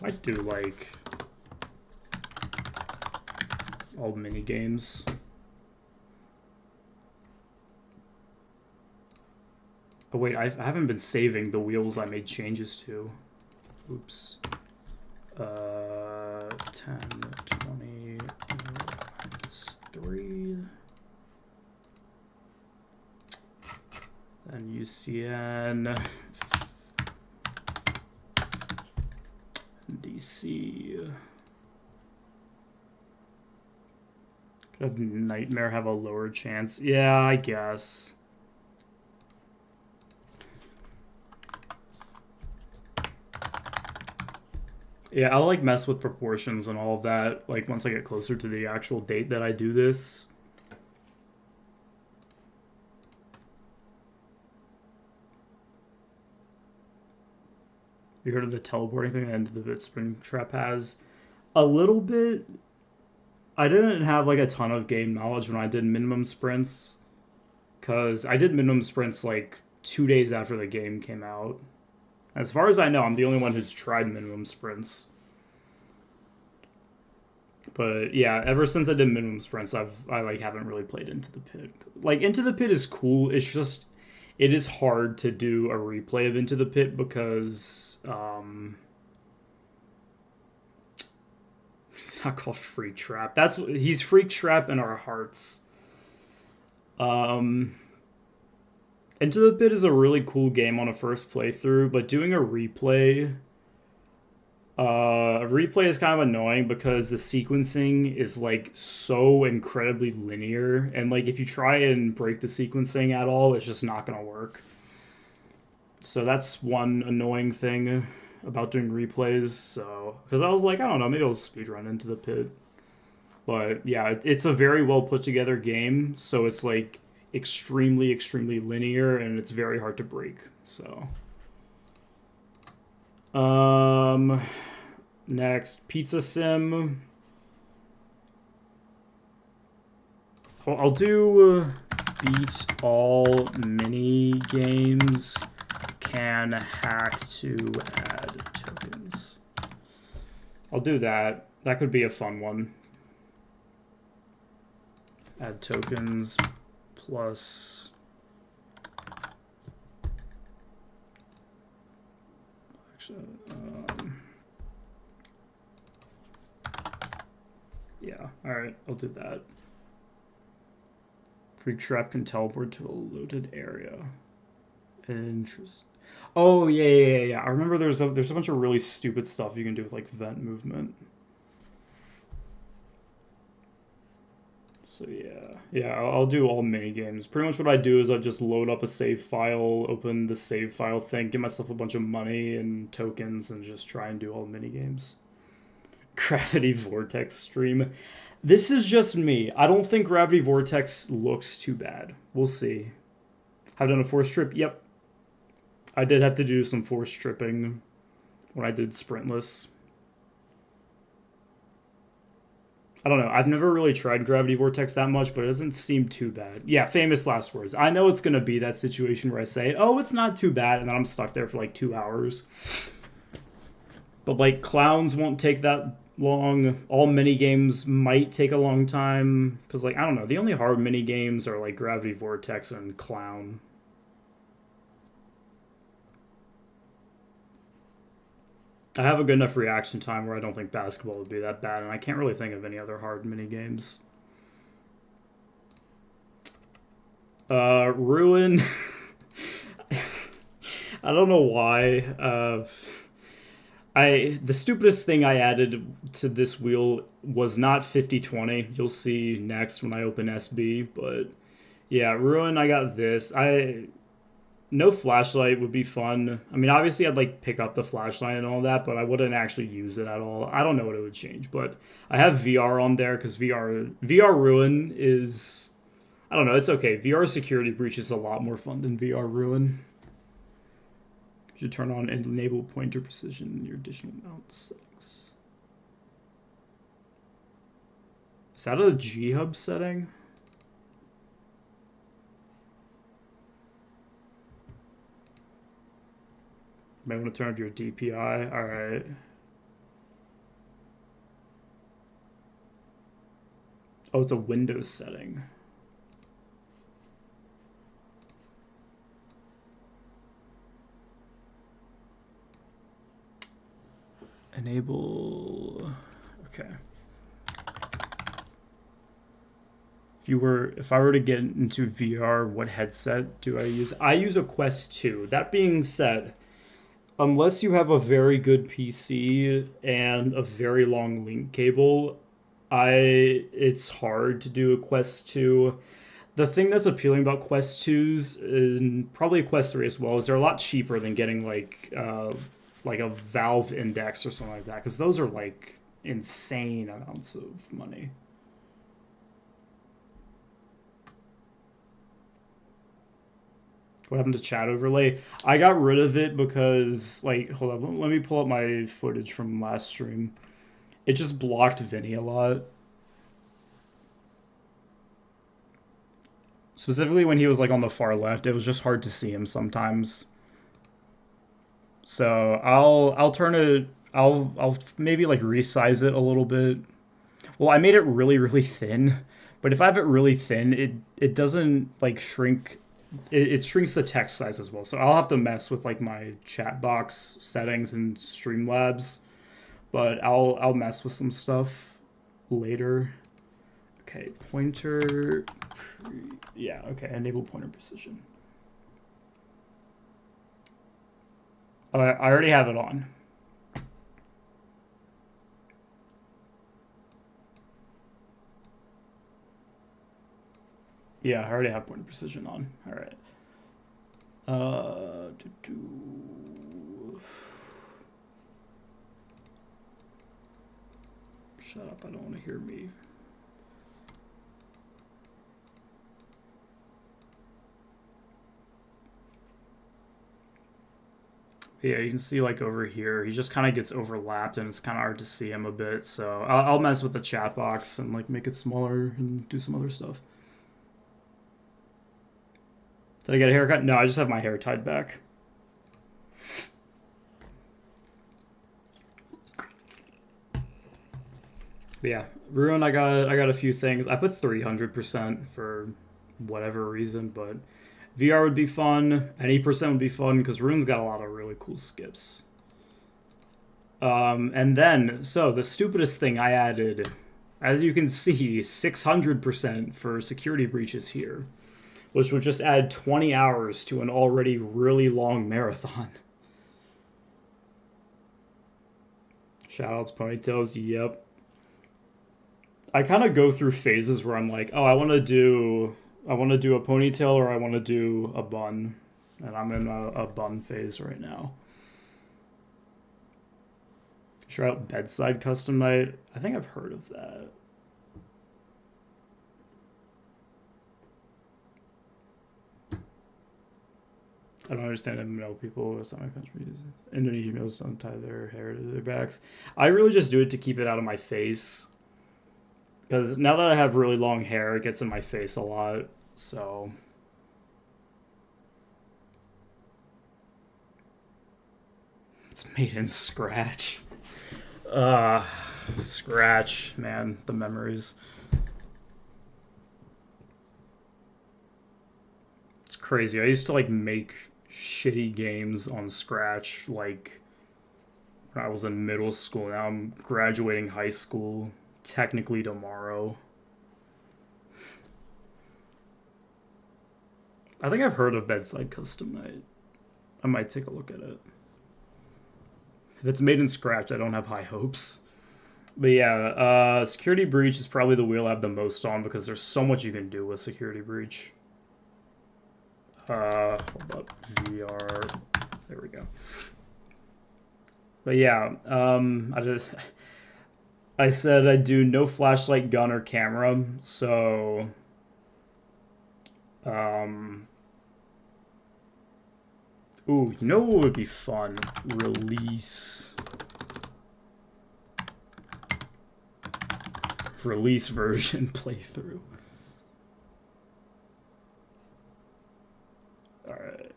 I do like all mini games. Oh wait, I haven't been saving the wheels I made changes to. Oops. 10, 20, minus 3. Then UCN. DC. Could have Nightmare have a lower chance? Yeah, I guess. Yeah, I'll like mess with proportions and all of that, like once I get closer to the actual date that I do this. You heard of the teleporting thing and the bit Springtrap has? A little bit. I didn't have like a ton of game knowledge when I did minimum sprints, because I did minimum sprints like 2 days after the game came out. As far as I know, I'm the only one who's tried minimum sprints. But yeah, ever since I did minimum sprints, I like haven't really played Into the Pit. Like Into the Pit is cool. It's just it is hard to do a replay of Into the Pit because he's not called Freak Trap. He's Freak Trap in our hearts. Into the Pit is a really cool game on a first playthrough, but doing a replay is kind of annoying because the sequencing is like so incredibly linear, and like if you try and break the sequencing at all, it's just not gonna work. So that's one annoying thing about doing replays. So because I was like, I don't know, maybe I'll speedrun Into the Pit. But yeah, it's a very well put together game, so it's like extremely linear and it's very hard to break. So next, Pizza Sim. I'll do beat all mini games can hack to add tokens. I'll do that. That could be a fun one. Add tokens plus actually yeah, alright, I'll do that. Freak Trap can teleport to a loaded area. Interesting. Oh yeah. I remember there's a bunch of really stupid stuff you can do with like vent movement. So yeah, I'll do all mini games. Pretty much what I do is I just load up a save file, open the save file thing, give myself a bunch of money and tokens, and just try and do all mini games. Gravity Vortex stream. This is just me. I don't think Gravity Vortex looks too bad. We'll see. Have done a force trip? Yep. I did have to do some force tripping when I did sprintless. I don't know. I've never really tried Gravity Vortex that much, but it doesn't seem too bad. Yeah, famous last words. I know it's going to be that situation where I say, oh, it's not too bad, and then I'm stuck there for like 2 hours. But like clowns won't take that long. All mini games might take a long time. Because like, I don't know. The only hard mini games are like Gravity Vortex and Clown. I have a good enough reaction time where I don't think basketball would be that bad, and I can't really think of any other hard mini games. Ruin. I don't know why. The stupidest thing I added to this wheel was not 50/20. You'll see next when I open SB, but yeah, Ruin. I got this. No flashlight would be fun. I mean, obviously, I'd like pick up the flashlight and all that, but I wouldn't actually use it at all. I don't know what it would change, but I have VR on there because VR Ruin is, I don't know, it's okay. VR Security Breach is a lot more fun than VR Ruin. You should turn on and enable pointer precision in your additional mount settings. Is that a G-Hub setting? Might want to turn up your DPI. All right. Oh, it's a Windows setting. Enable. Okay. If I were to get into VR, what headset do I use? I use a Quest 2. That being said, unless you have a very good PC and a very long link cable, it's hard to do a Quest 2. The thing that's appealing about Quest 2s, and probably Quest 3 as well, is they're a lot cheaper than getting like a Valve Index or something like that, because those are like insane amounts of money. What happened to chat overlay? I got rid of it because, like, hold on, let me pull up my footage from last stream. It just blocked Vinny a lot. Specifically when he was, like, on the far left, it was just hard to see him sometimes. So I'll turn it, I'll maybe, like, resize it a little bit. Well, I made it really, really thin, but if I have it really thin, it doesn't, like, shrink. It shrinks the text size as well, so I'll have to mess with like my chat box settings and Streamlabs, but I'll mess with some stuff later. Okay, pointer, yeah, okay, enable pointer precision. Oh, I already have it on. Yeah, I already have pointer precision on. All right. Shut up, I don't want to hear me. Yeah, you can see like over here, he just kind of gets overlapped and it's kind of hard to see him a bit. So I'll mess with the chat box and like make it smaller and do some other stuff. Did I get a haircut? No, I just have my hair tied back. But yeah, Ruin, I got a few things. I put 300% for whatever reason, but VR would be fun. Any percent would be fun because Ruin's got a lot of really cool skips. And then, so the stupidest thing I added, as you can see, 600% for security breaches here, which would just add 20 hours to an already really long marathon. Shoutouts, ponytails, yep. I kind of go through phases where I'm like, oh, I want to do a ponytail or I want to do a bun. And I'm in a bun phase right now. Try out bedside custom night. I think I've heard of that. I don't understand MMO people. It's not my country. Indonesian males don't tie their hair to their backs. I really just do it to keep it out of my face. Because now that I have really long hair, it gets in my face a lot, so... It's made in Scratch. Scratch, man, the memories. It's crazy. I used to, like, make shitty games on Scratch, like, when I was in middle school. Now I'm graduating high school, technically tomorrow. I think I've heard of Bedside Custom Night. I might take a look at it. If it's made in Scratch, I don't have high hopes. But yeah, Security Breach is probably the wheel I have the most on because there's so much you can do with Security Breach. Hold up, VR. There we go. But yeah, I said I do no flashlight, gun, or camera, so ooh, you know what would be fun? Release version playthrough. Alright.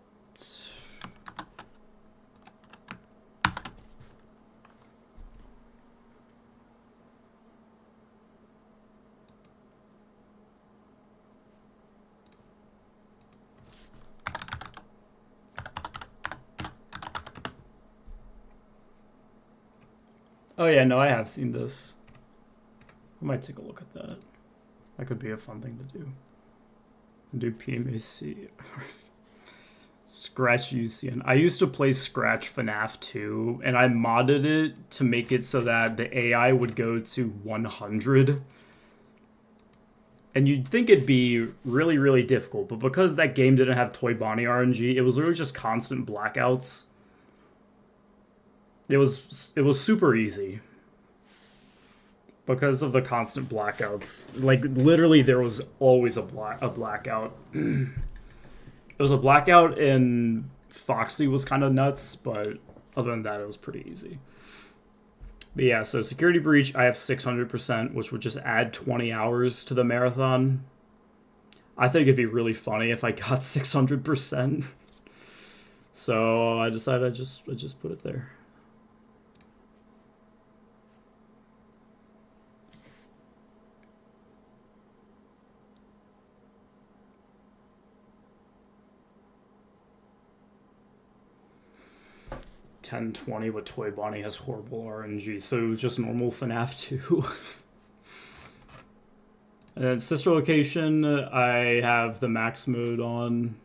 Oh yeah, no, I have seen this. I might take a look at that. That could be a fun thing to do. Do PMAC. Scratch UCN. I used to play Scratch FNAF 2, and I modded it to make it so that the AI would go to 100. And you'd think it'd be really, really difficult, but because that game didn't have Toy Bonnie RNG, it was literally just constant blackouts. It was super easy. Because of the constant blackouts. Like, literally, there was always a blackout. It was a blackout, and Foxy was kind of nuts, but other than that, it was pretty easy. But yeah, so Security Breach, I have 600%, which would just add 20 hours to the marathon. I think it'd be really funny if I got 600%. So I decided I just put it there. $10.20, but Toy Bonnie has horrible RNG, so just normal FNAF 2. And then Sister Location, I have the max mode on.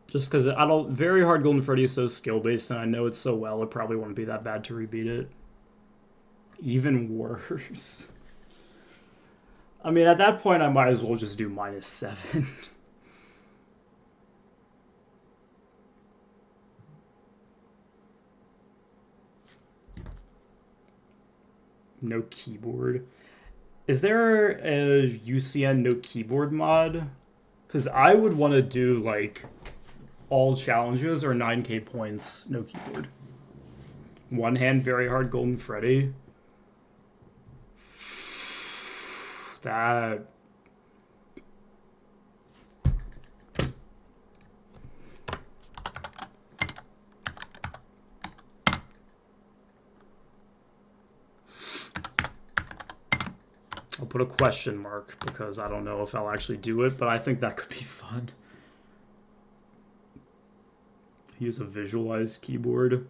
Just because I don't... Very Hard Golden Freddy is so skill-based, and I know it so well, it probably wouldn't be that bad to rebeat it. Even worse. I mean, at that point, I might as well just do -7. No keyboard. Is there a UCN no keyboard mod? Because I would want to do, like, all challenges or 9k points, no keyboard. One hand, Very Hard Golden Freddy. That... I'll put a question mark because I don't know if I'll actually do it, but I think that could be fun. Use a visualized keyboard.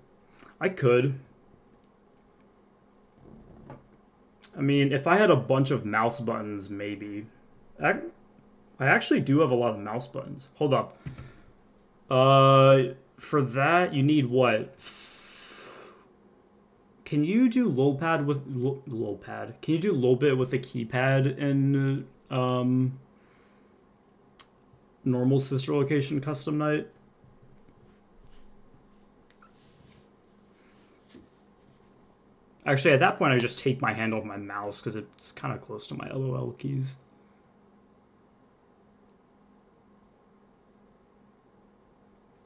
I could. I mean, if I had a bunch of mouse buttons, maybe. I actually do have a lot of mouse buttons. Hold up. For that, you need what? Can you do lowpad with lowpad? Can you do low bit with the keypad in normal Sister Location Custom Night? Actually, at that point, I just take my hand off my mouse because it's kind of close to my LOL keys.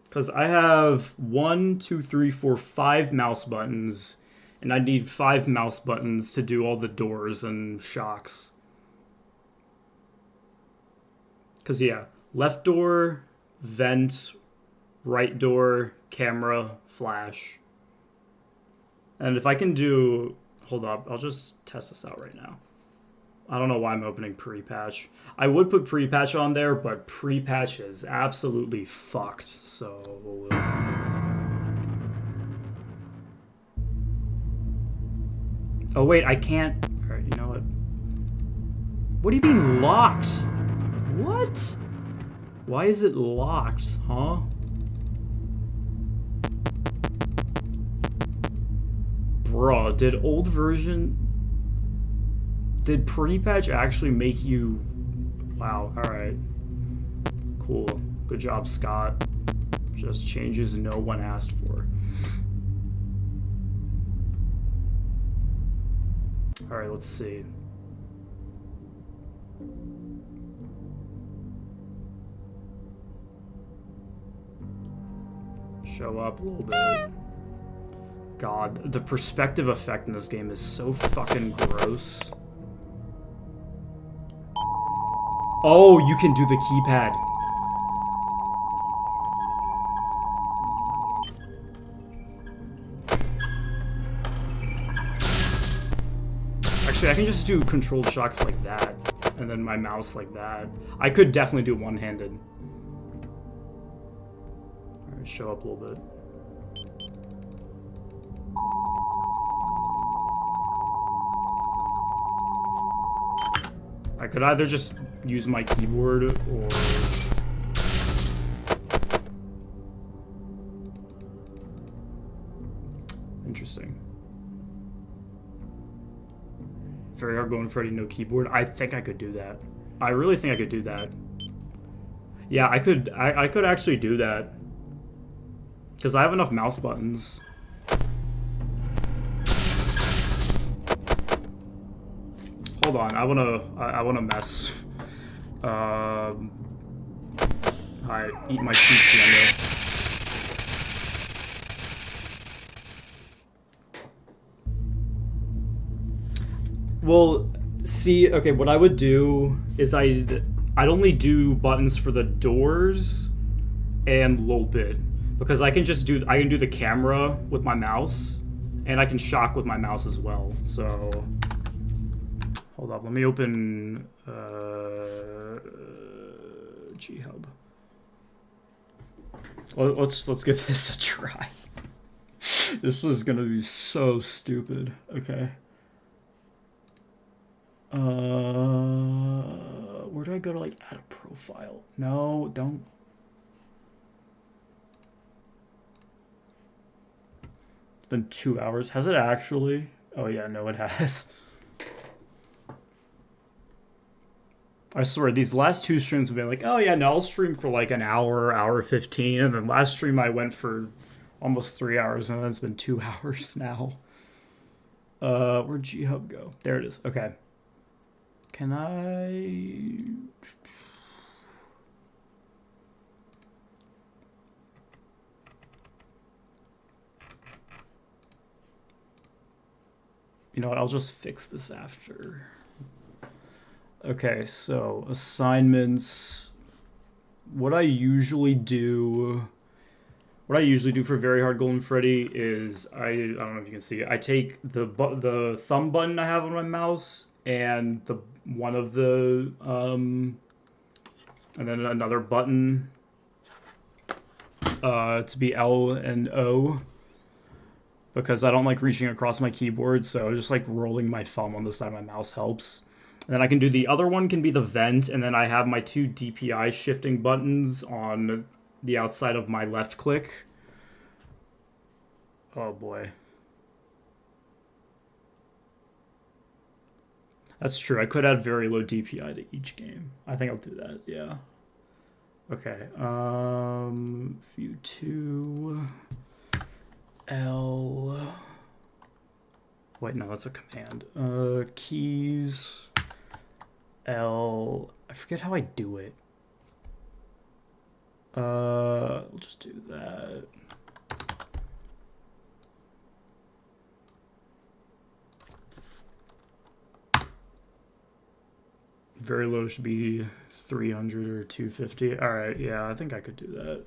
Because I have 1, 2, 3, 4, 5 mouse buttons And I need 5 mouse buttons to do all the doors and shocks. Because, yeah, left door, vent, right door, camera, flash. And if I can do... Hold up, I'll just test this out right now. I don't know why I'm opening pre-patch. I would put pre-patch on there, but pre-patch is absolutely fucked. So... Oh wait, I can't... Alright, you know what? What do you mean locked? What? Why is it locked, huh? Bruh, did old version... Did pre-patch actually make you... Wow, alright. Cool. Good job, Scott. Just changes no one asked for. Alright, let's see. Show up a little bit. God, the perspective effect in this game is so fucking gross. Oh, you can do the keypad. Actually, I can just do controlled shocks like that, and then my mouse like that. I could definitely do one-handed. Alright, show up a little bit. I could either just use my keyboard or... Interesting. Very hard going Freddy, no keyboard. I think I could do that. I really think I could do that. Yeah, I could actually do that. Because I have enough mouse buttons. Hold on, I wanna mess. I eat my cheese, Well, see, okay, what I would do is I'd only do buttons for the doors and a little bit. Because I can do the camera with my mouse, and I can shock with my mouse as well, so... Hold up, let me open G-Hub. Let's give this a try. This is gonna be so stupid. Okay. Where do I go to like add a profile? No, don't. It's been 2 hours. Has it actually? Oh yeah, no, it has. I swear, these last 2 streams have been like, oh yeah, no, I'll stream for like an hour, hour 15, and then last stream I went for almost 3 hours, and then it's been 2 hours now. Where'd G-Hub go? There it is. Okay. Can I... You know what, I'll just fix this after. Okay, so assignments. What I usually do for Very Hard Golden Freddy is I don't know if you can see. I take the thumb button I have on my mouse and one of the and then another button to be L and O, because I don't like reaching across my keyboard, so just like rolling my thumb on the side of my mouse helps. And then I can do the other one can be the vent, and then I have my 2 DPI shifting buttons on the outside of my left click. Oh boy. That's true. I could add very low DPI to each game. I think I'll do that, yeah. Okay. View 2. L. Wait, no, that's a command. Keys. L. I forget how I do it. We'll just do that. Very low should be 300 or 250. All right, yeah, I think I could do that.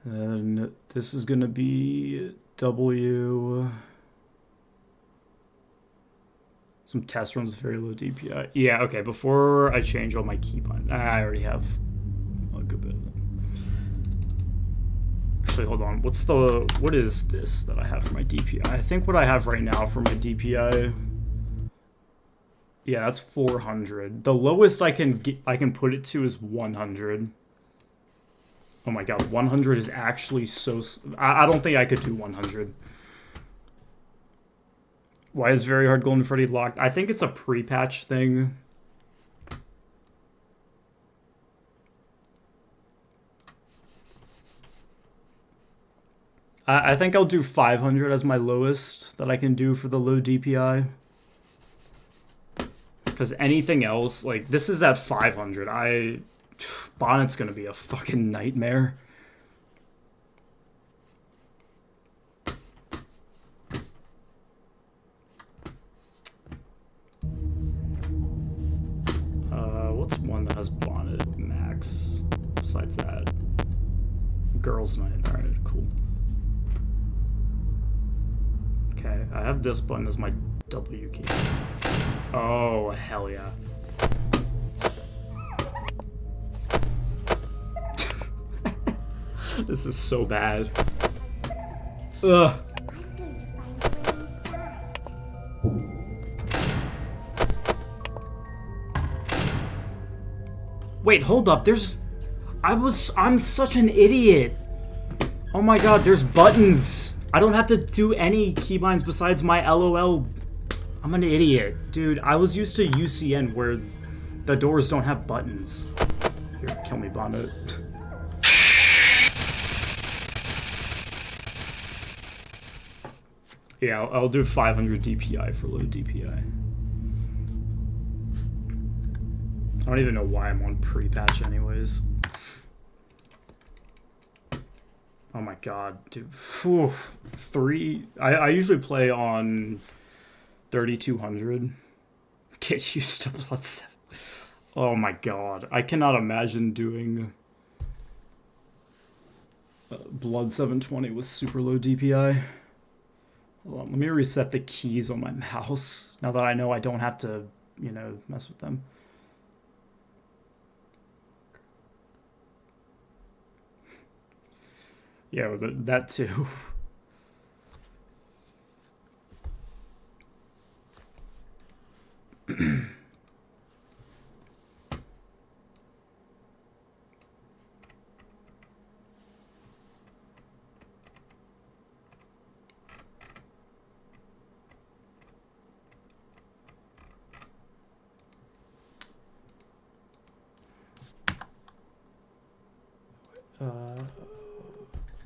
And this is gonna be W. Some test runs with very low DPI. Yeah, okay, before I change all my keybind. I already have a good bit of them. Actually, hold on. What is this that I have for my DPI? I think what I have right now for my DPI, yeah, that's 400. The lowest I can put it to is 100. Oh my god, 100 is actually so... I don't think I could do 100. Why is Very Hard Golden Freddy locked? I think it's a pre-patch thing. I think I'll do 500 as my lowest that I can do for the low DPI. Because anything else, like, this is at 500. Bonnet's gonna be a fucking nightmare. What's one that has bonnet max besides that? Girls' night. Alright, cool. Okay, I have this button as my W key. Oh, hell yeah. This is so bad. Ugh. Wait, hold up. I'm such an idiot. Oh my god, there's buttons. I don't have to do any keybinds besides my LOL. I'm an idiot. Dude, I was used to UCN where the doors don't have buttons. Here, kill me, Bonnet. Yeah, I'll do 500 DPI for low DPI. I don't even know why I'm on pre-patch anyways. Oh my god, dude. Whew. I usually play on 3200. Get used to Blood 7. Oh my god. I cannot imagine doing Blood 720 with super low DPI. Hold on, let me reset the keys on my mouse now that I know I don't have to, you know, mess with them. Yeah, that too.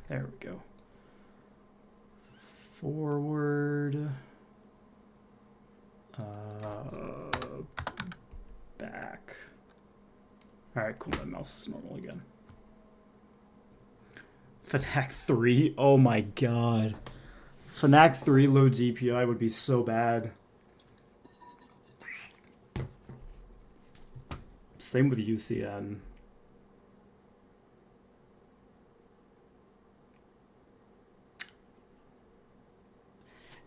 There we go. Forward. Back. Alright, cool. My mouse is normal again. FNAF 3? Oh my god. FNAF 3 low DPI would be so bad. Same with UCN.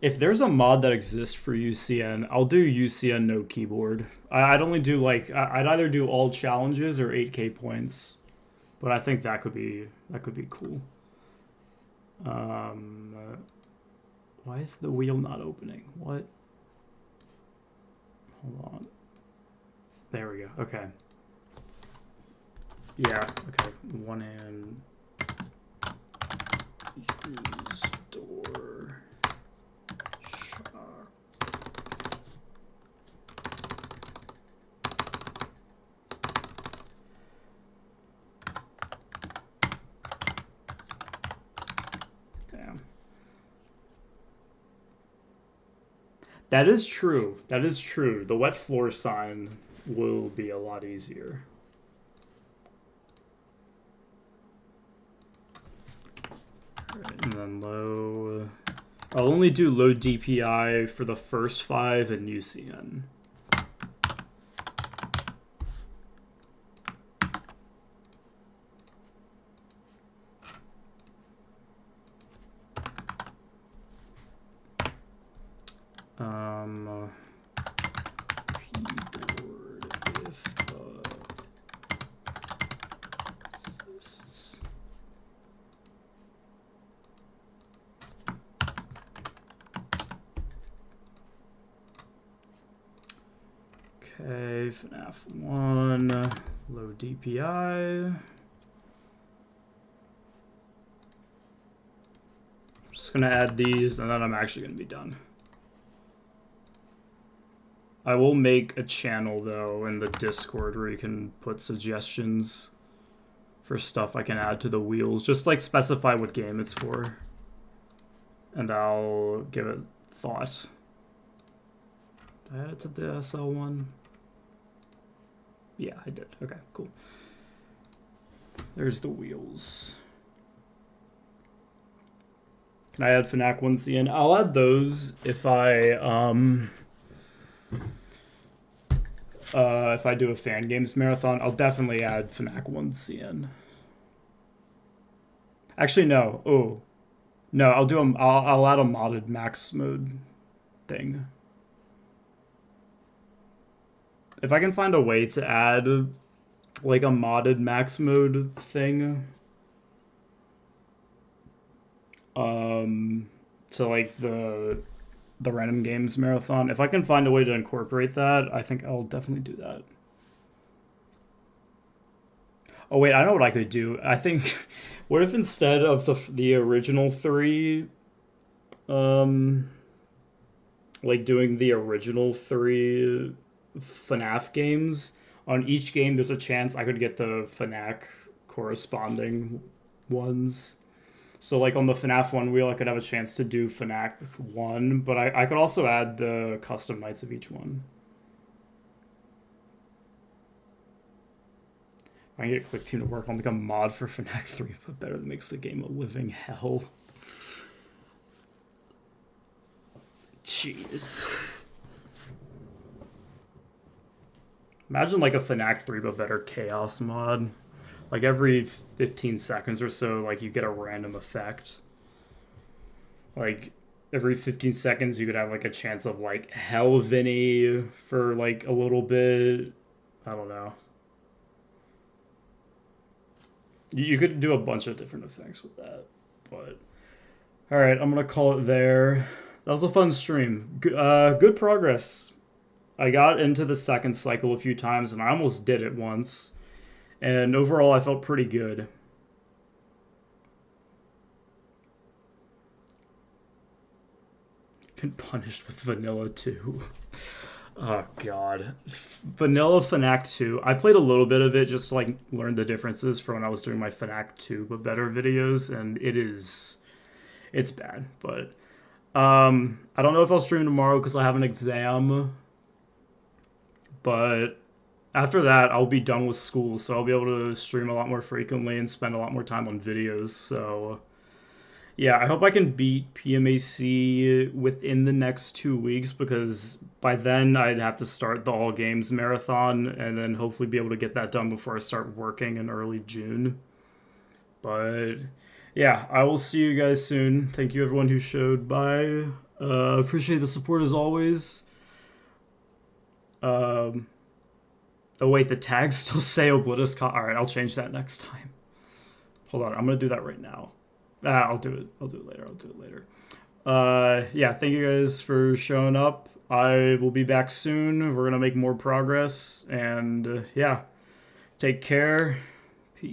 If there's a mod that exists for UCN, I'll do UCN no keyboard. I'd only do like I'd either do all challenges or 8k points, but I think that could be cool. Why is the wheel not opening? What? Hold on. There we go. Okay. Yeah. Okay. One hand. Use door. That is true. That is true. The wet floor sign will be a lot easier. Right, and then low... I'll only do low DPI for the first 5 and UCN. Okay, FNAF 1, low DPI. Just gonna add these and then I'm actually gonna be done. I will make a channel though in the Discord where you can put suggestions for stuff I can add to the wheels. Just like specify what game it's for. And I'll give it thought. Did I add it to the SL one? Yeah, I did. Okay, cool. There's the wheels. Can I add FNAF 1 CN? I'll add those if I do a fan games marathon. I'll definitely add FNAF 1 CN. Actually, no. Oh, no. I'll add a modded max mode thing. If I can find a way to add like a modded max mode thing, to like the random games marathon, if I can find a way to incorporate that, I think I'll definitely do that. Oh wait, I know what I could do. I think, what if instead of the original 3, like doing the original 3 FNAF games, on each game there's a chance I could get the FNAF corresponding ones. So like on the FNAF 1 wheel, I could have a chance to do FNAF 1, but I could also add the custom nights of each one. I can get Click Team to work on like a mod for FNAF 3, but better that makes the game a living hell. Jeez. Imagine like a FNAF 3 but better chaos mod. Like every 15 seconds or so, like you get a random effect. Like every 15 seconds you could have like a chance of like hell Vinny for like a little bit. I don't know. You could do a bunch of different effects with that. But all right, I'm gonna call it there. That was a fun stream. Good progress. I got into the second cycle a few times and I almost did it once. And overall, I felt pretty good. Been punished with Vanilla 2. Oh, God. Vanilla FNAF 2. I played a little bit of it just to, like, learn the differences from when I was doing my FNAF 2 but better videos, and it's bad, but I don't know if I'll stream tomorrow because I have an exam, but after that, I'll be done with school, so I'll be able to stream a lot more frequently and spend a lot more time on videos. So, yeah, I hope I can beat PMAC within the next 2 weeks, because by then I'd have to start the All Games Marathon and then hopefully be able to get that done before I start working in early June. But, yeah, I will see you guys soon. Thank you, everyone who showed by. Appreciate the support as always. Oh wait, the tags still say Oblitus. Alright, I'll change that next time. Hold on, I'm gonna do that right now. I'll do it later. Yeah, thank you guys for showing up. I will be back soon. We're gonna make more progress, and yeah, take care.